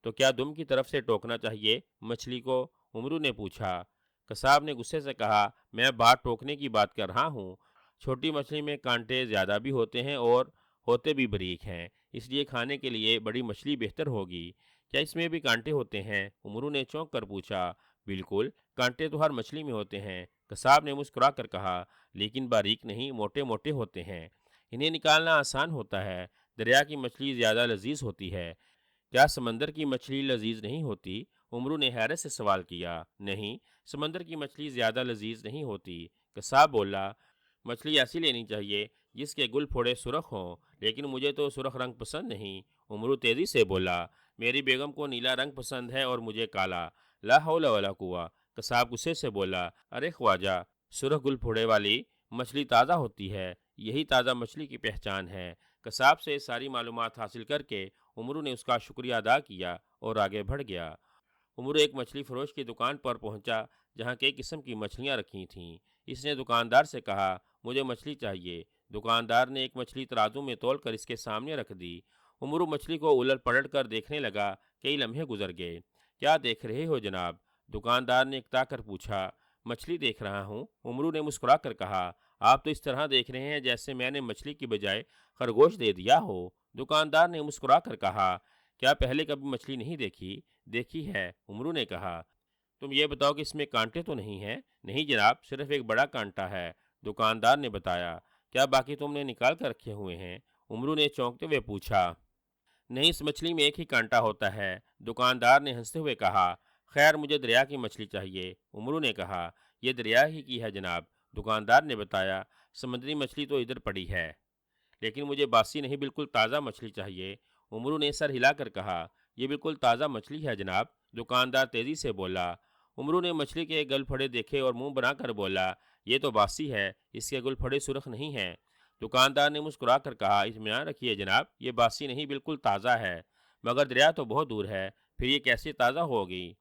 تو کیا دم کی طرف سے ٹوکنا چاہیے مچھلی کو؟ عمرو نے پوچھا۔ قصاب نے غصے سے کہا، میں بات ٹوکنے کی بات کر رہا ہوں، چھوٹی مچھلی میں کانٹے زیادہ بھی ہوتے ہیں اور ہوتے بھی باریک ہیں، اس لیے کھانے کے لیے بڑی مچھلی بہتر ہوگی۔ کیا اس میں بھی کانٹے ہوتے ہیں؟ امرو نے چونک کر پوچھا۔ بالکل، کانٹے تو ہر مچھلی میں ہوتے ہیں، قصاب نے مسکرا کر کہا، لیکن باریک نہیں، موٹے موٹے ہوتے ہیں۔ انہیں نکالنا آسان ہوتا ہے۔ دریا کی مچھلی زیادہ لذیذ ہوتی ہے۔ کیا سمندر کی مچھلی لذیذ نہیں ہوتی؟ امرو نے حیرت سے سوال کیا۔ نہیں، سمندر کی مچھلی زیادہ لذیذ نہیں ہوتی، قصاب بولا۔ مچھلی ایسی لینی چاہیے جس کے گل پھوڑے سرخ ہوں، لیکن مجھے تو سرخ رنگ پسند نہیں، امرو تیزی سے بولا۔ میری بیگم کو نیلا رنگ پسند ہے اور مجھے کالا۔ لا حول ولا قوہ، قصاب غصے سے بولا۔ ارے خواجہ، سرخ گل پھوڑے والی مچھلی تازہ ہوتی ہے، یہی تازہ مچھلی کی پہچان ہے۔ قصاب سے ساری معلومات حاصل کر کے امرو نے اس کا شکریہ ادا کیا اور آگے بڑھ گیا۔ امرو ایک مچھلی فروش کی دکان پر پہنچا جہاں کئی قسم کی مچھلیاں رکھی تھیں۔ اس نے دکاندار سے کہا، مجھے مچھلی چاہیے۔ دکاندار نے ایک مچھلی ترازو میں تول کر اس کے سامنے رکھ دی۔ امرو مچھلی کو الٹ پلٹ کر دیکھنے لگا۔ کئی لمحے گزر گئے۔ کیا دیکھ رہے ہو جناب؟ دکاندار نے اکتا کر پوچھا۔ مچھلی دیکھ رہا ہوں، امرو نے مسکرا کر کہا۔ آپ تو اس طرح دیکھ رہے ہیں جیسے میں نے مچھلی کی بجائے خرگوش دے دیا ہو۔ دکاندار نے مسکرا کر کہا، کیا پہلے کبھی مچھلی نہیں دیکھی؟ دیکھی ہے، امرو نے کہا۔ تم یہ بتاؤ کہ اس میں کانٹے تو نہیں ہیں؟ نہیں جناب، صرف ایک بڑا کانٹا ہے، دکاندار نے بتایا۔ کیا باقی تم نے نکال کر رکھے ہوئے ہیں؟ امرو نے چونکتے ہوئے پوچھا۔ نہیں، اس مچھلی میں ایک ہی کانٹا ہوتا ہے، دکاندار نے ہنستے ہوئے کہا۔ خیر، مجھے دریا کی مچھلی چاہیے، امرو نے کہا۔ یہ دریا ہی کی ہے جناب، دکاندار نے بتایا۔ سمندری مچھلی تو ادھر پڑی ہے، لیکن مجھے باسی نہیں، بالکل تازہ مچھلی چاہیے، امرو نے سر ہلا کر کہا۔ یہ بالکل تازہ مچھلی ہے جناب، دکاندار تیزی سے بولا۔ امرو نے مچھلی کے گل پھڑے دیکھے اور منہ بنا کر بولا، یہ تو باسی ہے، اس کے گل پھڑے سرخ نہیں ہیں۔ دکاندار نے مسکرا کر کہا، اطمینان رکھیے جناب، یہ باسی نہیں، بالکل تازہ ہے۔ مگر دریا تو بہت دور ہے، پھر یہ کیسے تازہ ہوگی؟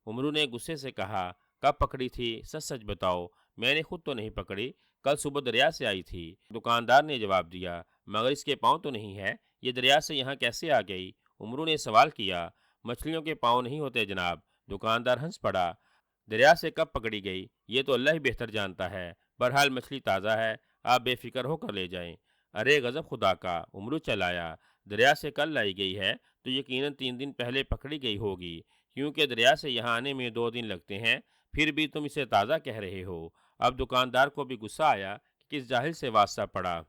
امرو نے غصے سے کہا، کب پکڑی تھی؟ سچ سچ بتاؤ۔ میں نے خود تو نہیں پکڑی، کل صبح دریا سے آئی تھی، دکاندار نے جواب دیا۔ مگر اس کے پاؤں تو نہیں ہے، یہ دریا سے یہاں کیسے آ گئی؟ امرو نے سوال کیا۔ مچھلیوں کے پاؤں نہیں ہوتے جناب، دکاندار ہنس پڑا۔ دریا سے کب پکڑی گئی یہ تو اللہ ہی بہتر جانتا ہے، بہرحال مچھلی تازہ ہے، آپ بے فکر ہو کر لے جائیں۔ ارے غضب خدا کا، امرو چلایا۔ دریا سے کل لائی گئی ہے تو یقیناً 3 دن پہلے پکڑی گئی ہوگی، کیونکہ دریا سے یہاں آنے میں 2 دن لگتے ہیں، پھر بھی تم اسے تازہ کہہ رہے ہو۔ اب دکاندار کو بھی غصہ آیا کہ کس جاہل سے واسطہ پڑا۔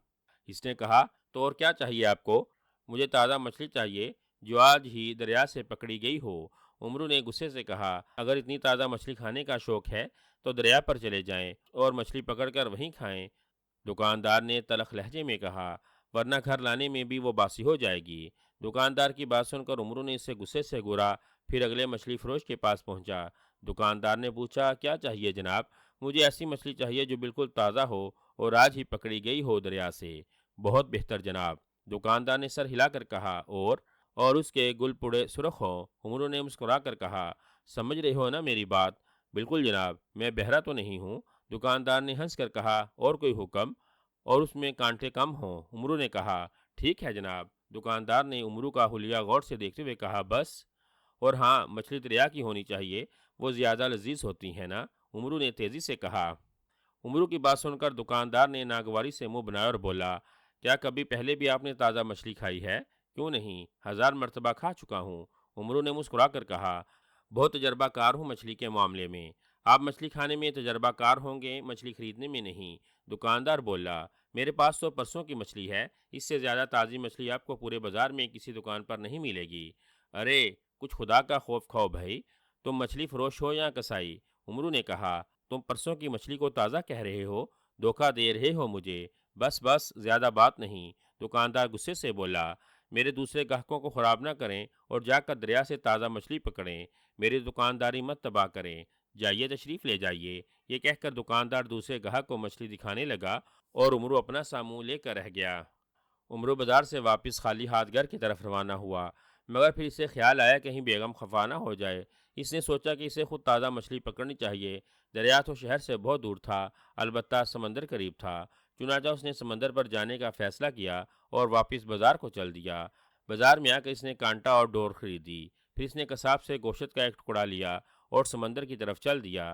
اس نے کہا، تو اور کیا چاہیے آپ کو؟ مجھے تازہ مچھلی چاہیے جو آج ہی دریا سے پکڑی گئی ہو۔ امرو نے غصے سے کہا، اگر اتنی تازہ مچھلی کھانے کا شوق ہے تو دریا پر چلے جائیں اور مچھلی پکڑ کر وہیں کھائیں، دکاندار نے تلخ لہجے میں کہا، ورنہ گھر لانے میں بھی وہ باسی ہو جائے گی۔ دکاندار کی بات سن کر امرو نے اسے غصے سے گھورا، پھر اگلے مچھلی فروش کے پاس پہنچا۔ دکاندار نے پوچھا، کیا چاہیے جناب؟ مجھے ایسی مچھلی چاہیے جو بالکل تازہ ہو اور آج ہی پکڑی گئی ہو دریا سے۔ بہت بہتر جناب، دکاندار نے سر ہلا کر کہا، اور اس کے گل پڑے سرخ ہوں۔ امرو نے مسکرا کر کہا، سمجھ رہے ہو نا میری بات؟ بالکل جناب، میں بہرا تو نہیں ہوں، دکاندار نے ہنس کر کہا۔ اور کوئی حکم؟ اور اس میں کانٹے کم ہوں، امرو نے کہا۔ ٹھیک ہے جناب، دکاندار نے امرو کا حلیہ غور سے دیکھتے ہوئے کہا، بس؟ اور ہاں، مچھلی دریا کی ہونی چاہیے، وہ زیادہ لذیذ ہوتی ہے نا، امرو نے تیزی سے کہا۔ امرو کی بات سن کر دکاندار نے ناگواری سے منہ بنایا اور بولا، کیا کبھی پہلے بھی آپ نے تازہ مچھلی کھائی ہے؟ کیوں نہیں، 1000 مرتبہ کھا چکا ہوں، امرو نے مسکرا کر کہا۔ بہت تجربہ کار ہوں مچھلی کے معاملے میں۔ آپ مچھلی کھانے میں تجربہ کار ہوں گے، مچھلی خریدنے میں نہیں، دکاندار بولا۔ میرے پاس تو پرسوں کی مچھلی ہے، اس سے زیادہ تازی مچھلی آپ کو پورے بازار میں کسی دکان پر نہیں ملے گی۔ ارے کچھ خدا کا خوف کھاؤ بھائی، تم مچھلی فروش ہو یا کسائی؟ امرو نے کہا، تم پرسوں کی مچھلی کو تازہ کہہ رہے ہو، دھوکہ دے رہے ہو مجھے۔ بس بس، زیادہ بات نہیں، دکاندار غصے سے بولا۔ میرے دوسرے گاہکوں کو خراب نہ کریں اور جا کر دریا سے تازہ مچھلی پکڑیں، میری دکانداری مت تباہ کریں، جائیے تشریف لے جائیے۔ یہ کہہ کر دکاندار دوسرے گاہک کو مچھلی دکھانے لگا اور امرو اپنا ساموں لے کر رہ گیا۔ امرو بازار سے واپس خالی ہاتھ گھر کی طرف روانہ ہوا، مگر پھر اسے خیال آیا کہیں بیگم خفا نہ ہو جائے۔ اس نے سوچا کہ اسے خود تازہ مچھلی پکڑنی چاہیے۔ دریا تو شہر سے بہت دور تھا، البتہ سمندر قریب تھا، چنانچہ اس نے سمندر پر جانے کا فیصلہ کیا اور واپس بازار کو چل دیا۔ بازار میں آ کر اس نے کانٹا اور ڈور خریدی، پھر اس نے قصاب سے گوشت کا ایک ٹکڑا لیا اور سمندر کی طرف چل دیا۔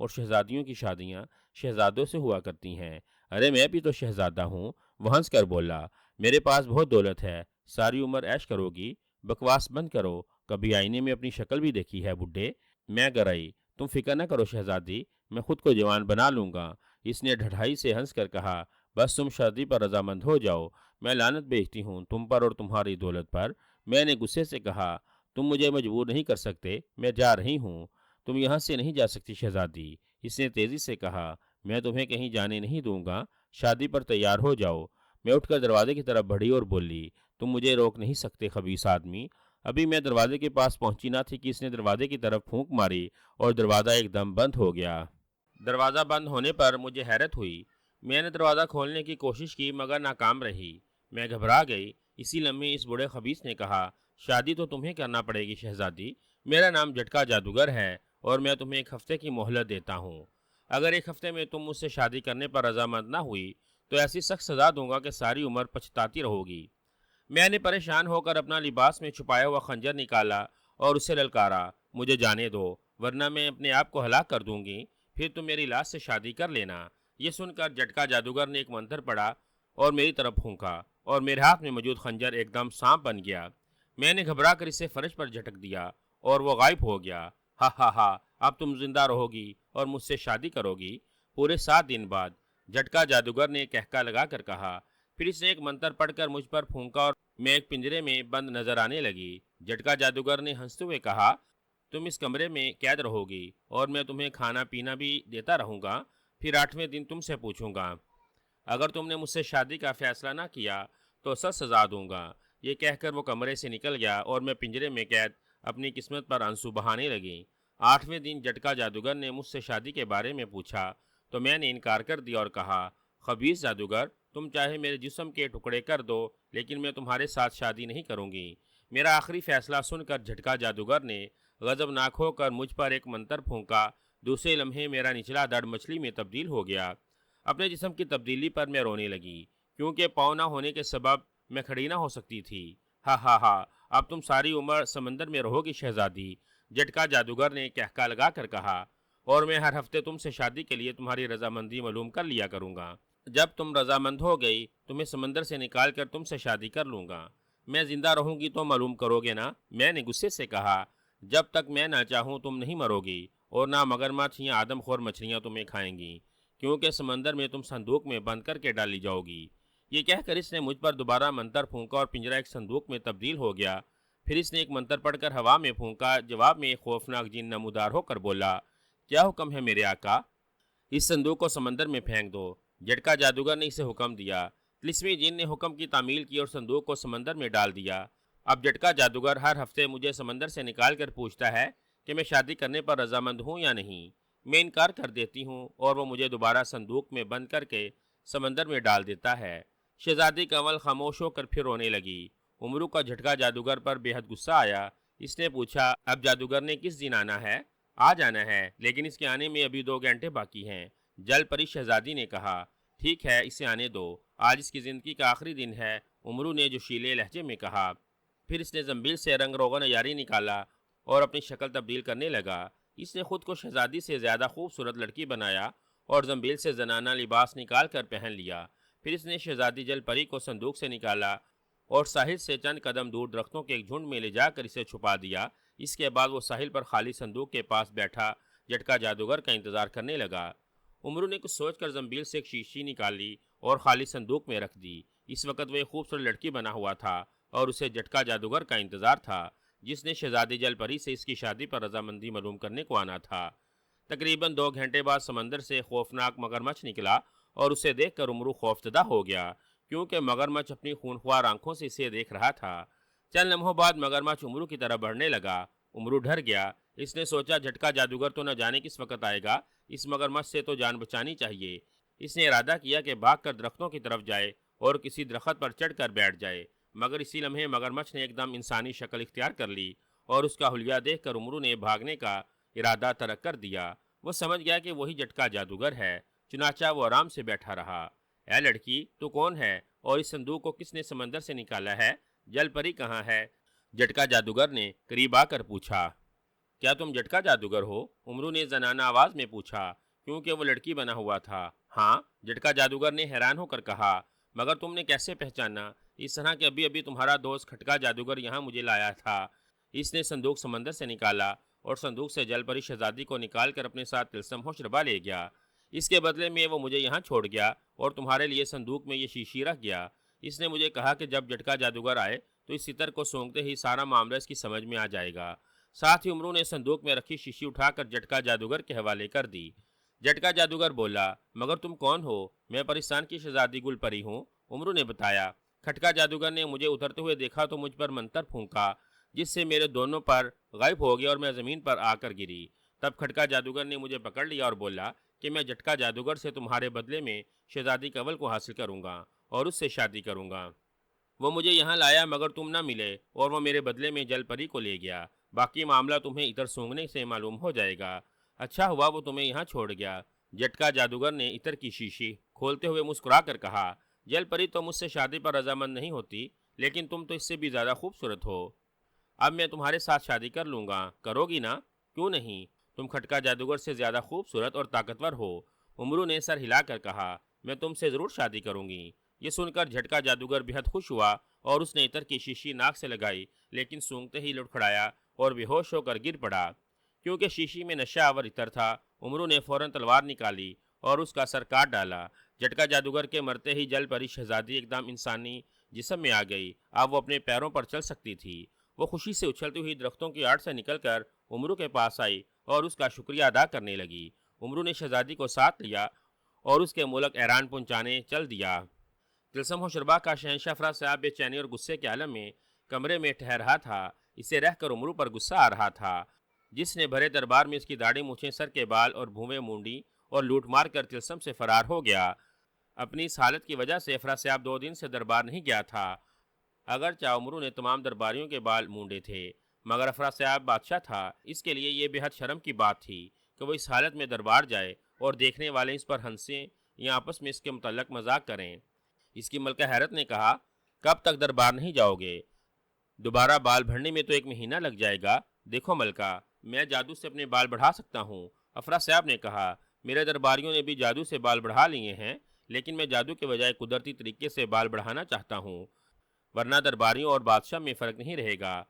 اور شہزادیوں کی شادیاں شہزادوں سے ہوا کرتی ہیں۔ ارے میں بھی تو شہزادہ ہوں، وہ ہنس کر بولا۔ میرے پاس بہت دولت ہے، ساری عمر عیش کرو گی۔ بکواس بند کرو، کبھی آئینے میں اپنی شکل بھی دیکھی ہے بڈھے؟ میں گرائی، تم فکر نہ کرو شہزادی، میں خود کو جوان بنا لوں گا۔ اس نے ڈھڑائی سے ہنس کر کہا، بس تم شادی پر رضامند ہو جاؤ، میں لعنت بھیجتی ہوں تم پر اور تمہاری دولت پر۔ میں نے غصے سے کہا، تم مجھے مجبور نہیں کر سکتے، میں جا رہی ہوں۔ تم یہاں سے نہیں جا سکتی شہزادی، اس نے تیزی سے کہا، میں تمہیں کہیں جانے نہیں دوں گا، شادی پر تیار ہو جاؤ۔ میں اٹھ کر دروازے کی طرف بڑھی اور بولی، تم مجھے روک نہیں سکتے خبیث آدمی۔ ابھی میں دروازے کے پاس پہنچی نہ تھی کہ اس نے دروازے کی طرف پھونک ماری اور دروازہ ایک دم بند ہو گیا۔ دروازہ بند ہونے پر مجھے حیرت ہوئی۔ میں نے دروازہ کھولنے کی کوشش کی مگر ناکام رہی۔ میں گھبرا گئی۔ اسی لمحے اس بوڑھے خبیث نے کہا، شادی تو تمہیں کرنا پڑے گی شہزادی، میرا نام جھٹکا جادوگر ہے اور میں تمہیں ایک ہفتے کی مہلت دیتا ہوں۔ اگر ایک ہفتے میں تم مجھ سے شادی کرنے پر رضامند نہ ہوئی تو ایسی سخت سزا دوں گا کہ ساری عمر پچھتاتی رہو گی۔ میں نے پریشان ہو کر اپنا لباس میں چھپایا ہوا خنجر نکالا اور اسے للکارا، مجھے جانے دو ورنہ میں اپنے آپ کو ہلاک کر دوں گی، پھر تم میری لاش سے شادی کر لینا۔ یہ سن کر جھٹکا جادوگر نے ایک منتر پڑھا اور میری طرف پھونکا اور میرے ہاتھ میں موجود خنجر ایک دم سانپ بن گیا۔ میں نے گھبرا کر اسے فرش پر جھٹک دیا اور وہ غائب ہو گیا۔ ہا ہا ہا، اب تم زندہ رہو گی اور مجھ سے شادی کرو گی۔ پورے 7 دن بعد جھٹکا جادوگر نے کہکا لگا کر کہا، پھر اس نے ایک منتر پڑھ کر مجھ پر پھونکا اور میں ایک پنجرے میں بند نظر آنے لگی۔ جھٹکا جادوگر نے ہنستے ہوئے کہا، تم اس کمرے میں قید رہو گی اور میں تمہیں کھانا پینا بھی دیتا رہوں گا، پھر 8ویں دن تم سے پوچھوں گا۔ اگر تم نے مجھ سے شادی کا فیصلہ نہ کیا تو سخت سزا دوں گا۔ یہ کہہ کر وہ کمرے سے نکل گیا اور میں پنجرے میں قید اپنی قسمت پر آنسو بہانے لگی۔ 8ویں دن جھٹکا جادوگر نے مجھ سے شادی کے بارے میں پوچھا تو میں نے انکار کر دیا اور کہا، خبیث جادوگر، تم چاہے میرے جسم کے ٹکڑے کر دو لیکن میں تمہارے ساتھ شادی نہیں کروں گی۔ میرا آخری فیصلہ سن کر جھٹکا جادوگر نے غضبناک ہو کر مجھ پر ایک منتر پھونکا۔ دوسرے لمحے میرا نچلا دڑ مچھلی میں تبدیل ہو گیا۔ اپنے جسم کی تبدیلی پر میں رونے لگی کیونکہ پاؤں نہ ہونے کے سبب میں کھڑی نہ ہو سکتی تھی۔ ہا ہا ہا، اب تم ساری عمر سمندر میں رہو گی شہزادی، جھٹکا جادوگر نے کہکا لگا کر کہا، اور میں ہر ہفتے تم سے شادی کے لیے تمہاری رضامندی معلوم کر لیا کروں گا۔ جب تم رضامند ہو گئی تمہیں سمندر سے نکال کر تم سے شادی کر لوں گا۔ میں زندہ رہوں گی تو معلوم کرو گے نا؟ میں نے غصے سے کہا، جب تک میں نہ چاہوں تم نہیں مرو گی اور نہ مگرمچھ یا آدم خور مچھلیاں تمہیں کھائیں گی، کیونکہ سمندر میں تم صندوق میں بند کر کے ڈالی جاؤ گی۔ یہ کہہ کر اس نے مجھ پر دوبارہ منتر پھونکا اور پنجرہ ایک صندوق میں تبدیل ہو گیا۔ پھر اس نے ایک منتر پڑھ کر ہوا میں پھونکا۔ جواب میں ایک خوفناک جن نمودار ہو کر بولا، کیا حکم ہے میرے آقا؟ اس صندوق کو سمندر میں پھینک دو۔ جھٹکا جادوگر نے اسے حکم دیا۔ طلسمی جن نے حکم کی تعمیل کی اور صندوق کو سمندر میں ڈال دیا۔ اب جھٹکا جادوگر ہر ہفتے مجھے سمندر سے نکال کر پوچھتا ہے کہ میں شادی کرنے پر رضامند ہوں یا نہیں۔ میں انکار کر دیتی ہوں اور وہ مجھے دوبارہ صندوق میں بند کر کے سمندر میں ڈال دیتا ہے۔ شہزادی کنول خاموش ہو کر پھر رونے لگی۔ امرو کا جھٹکا جادوگر پر بے حد غصہ آیا۔ اس نے پوچھا، اب جادوگر نے کس دن آنا ہے؟ آج آنا ہے، لیکن اس کے آنے میں ابھی 2 گھنٹے باقی ہیں۔ جل پری شہزادی نے کہا، ٹھیک ہے، اسے آنے دو، آج اس کی زندگی کا آخری دن ہے، امرو نے جوشیلے لہجے میں کہا۔ پھر اس نے زنبیل سے رنگ روغن یاری نکالا اور اپنی شکل تبدیل کرنے لگا۔ اس نے خود کو شہزادی سے زیادہ خوبصورت لڑکی بنایا اور زنبیل سے زنانہ لباس نکال کر پہن لیا۔ پھر اس نے شہزادی جل پری کو صندوق سے نکالا اور ساحل سے چند قدم دور درختوں کے ایک جھنڈ میں لے جا کر اسے چھپا دیا۔ اس کے بعد وہ ساحل پر خالی صندوق کے پاس بیٹھا جھٹکا جادوگر کا انتظار کرنے لگا۔ امرو نے کچھ سوچ کر زنبیل سے ایک شیشی نکالی اور خالی صندوق میں رکھ دی۔ اس وقت وہ ایک خوبصورت لڑکی بنا ہوا تھا اور اسے جھٹکا جادوگر کا انتظار تھا جس نے شہزادی جل پری سے اس کی شادی پر رضامندی معلوم کرنے کو آنا تھا۔ تقریباً 2 گھنٹے بعد سمندر سے خوفناک مگرمچھ نکلا اور اسے دیکھ کر امرو خوفزدہ ہو گیا کیونکہ مگرمچھ اپنی خونخوار آنکھوں سے اسے دیکھ رہا تھا۔ چند لمحوں بعد مگرمچھ امرو کی طرف بڑھنے لگا۔ امرو ڈر گیا۔ اس نے سوچا جھٹکا جادوگر تو نہ جانے کس وقت آئے گا، اس مگرمچھ سے تو جان بچانی چاہیے۔ اس نے ارادہ کیا کہ بھاگ کر درختوں کی طرف جائے اور کسی درخت پر چڑھ کر بیٹھ جائے، مگر اسی لمحے مگرمچھ نے ایک دم انسانی شکل اختیار کر لی اور اس کا حلیہ دیکھ کر امرو نے بھاگنے کا ارادہ ترک کر دیا۔ وہ سمجھ گیا کہ وہی جھٹکا جادوگر ہے، چنانچہ وہ آرام سے بیٹھا رہا۔ اے لڑکی، تو کون ہے اور اس صندوق کو کس نے سمندر سے نکالا ہے؟ جل پری کہاں ہے؟ جھٹکا جادوگر نے قریب آ کر پوچھا۔ کیا تم جٹکا جادوگر ہو؟ عمرو نے زنانہ آواز میں پوچھا کیونکہ وہ لڑکی بنا ہوا تھا۔ ہاں، جٹکا جادوگر نے حیران ہو کر کہا، مگر تم نے کیسے پہچانا؟ اس طرح کہ ابھی ابھی تمہارا دوست کھٹکا جادوگر یہاں مجھے لایا تھا۔ اس نے صندوق سمندر سے نکالا اور صندوق سے جل پری شہزادی کو نکال کر اپنے ساتھ طلسم ہوشربا لے گیا۔ اس کے بدلے میں وہ مجھے یہاں چھوڑ گیا اور تمہارے لیے صندوق میں یہ شیشی رکھ گیا۔ اس نے مجھے کہا کہ جب جٹکا جادوگر آئے تو اس ستر کو سونگتے ہی سارا معاملہ اس کی سمجھ میں آ جائے گا۔ ساتھ ہی عمرو نے صندوق میں رکھی شیشی اٹھا کر جٹکا جادوگر کے حوالے کر دی۔ جٹکا جادوگر بولا، مگر تم کون ہو؟ میں پرستان کی شہزادی گل پری ہوں، عمرو نے بتایا۔ کھٹکا جادوگر نے مجھے اترتے ہوئے دیکھا تو مجھ پر منتر پھونکا، جس سے میرے دونوں پر غائب ہو گیا اور میں زمین پر آ کر گری۔ تب کھٹکا جادوگر نے مجھے پکڑ لیا اور بولا کہ میں جٹکا جادوگر سے تمہارے بدلے میں شہزادی کنول کو حاصل کروں گا اور اس سے شادی کروں گا۔ وہ مجھے یہاں لایا مگر تم نہ ملے اور وہ میرے بدلے میں جل پری کو لے گیا۔ باقی معاملہ تمہیں اتر سونگنے سے معلوم ہو جائے گا۔ اچھا ہوا وہ تمہیں یہاں چھوڑ گیا۔ جٹکا جادوگر نے اتر کی شیشی کھولتے ہوئے مسکرا کر کہا، جل پری تو مجھ سے شادی پر رضامند نہیں ہوتی، لیکن تم تو اس سے بھی زیادہ خوبصورت ہو۔ اب میں تمہارے ساتھ شادی کر لوں گا، کرو گی نا؟ کیوں نہیں، تم کھٹکا جادوگر سے زیادہ خوبصورت اور طاقتور ہو۔ عمرو نے سر ہلا کر کہا، میں تم سے ضرور شادی کروں گی۔ یہ سن کر جھٹکا جادوگر بہت خوش ہوا اور اس نے عطر کی شیشی ناک سے لگائی، لیکن سونگتے ہی لڑکھڑایا اور بے ہوش ہو کر گر پڑا۔ کیونکہ شیشی میں نشہ آور عطر تھا، عمرو نے فوراً تلوار نکالی اور اس کا سر کاٹ ڈالا۔ جھٹکا جادوگر کے مرتے ہی جل پری شہزادی ایک دم انسانی جسم میں آ گئی۔ اب وہ اپنے پیروں پر چل سکتی تھی۔ وہ خوشی سے اچھلتی ہوئی درختوں کی آڑ سے نکل کر عمرو کے پاس آئی اور اس کا شکریہ ادا کرنے لگی۔ عمرو نے شہزادی کو ساتھ لیا اور اس کے ملک ایران پہنچانے چل دیا۔ طلسم ہوشربا کا شہنشاہ افرا صاحب بے چینی اور غصے کے عالم میں کمرے میں ٹھہر رہا تھا۔ اسے رہ کر عمرو پر غصہ آ رہا تھا، جس نے بھرے دربار میں اس کی داڑھی مونچھیں، سر کے بال اور بھویں مونڈی اور لوٹ مار کر طلسم سے فرار ہو گیا۔ اپنی اس حالت کی وجہ سے افرا صاحب 2 دن سے دربار نہیں گیا تھا۔ اگرچہ عمرو نے تمام درباریوں کے بال مونڈے تھے، مگر افرا صاحب بادشاہ تھا، اس کے لیے یہ بے حد شرم کی بات تھی کہ وہ اس حالت میں دربار جائے اور دیکھنے والے اس پر ہنسیں یا آپس میں اس کے متعلق مذاق کریں۔ اس کی ملکہ حیرت نے کہا، کب تک دربار نہیں جاؤ گے؟ دوبارہ بال بڑھنے میں تو 1 مہینہ لگ جائے گا۔ دیکھو ملکہ، میں جادو سے اپنے بال بڑھا سکتا ہوں۔ افرا صاحب نے کہا، میرے درباریوں نے بھی جادو سے بال بڑھا لیے ہیں، لیکن میں جادو کے بجائے قدرتی طریقے سے بال بڑھانا چاہتا ہوں، ورنہ درباریوں اور بادشاہ میں فرق نہیں رہے گا۔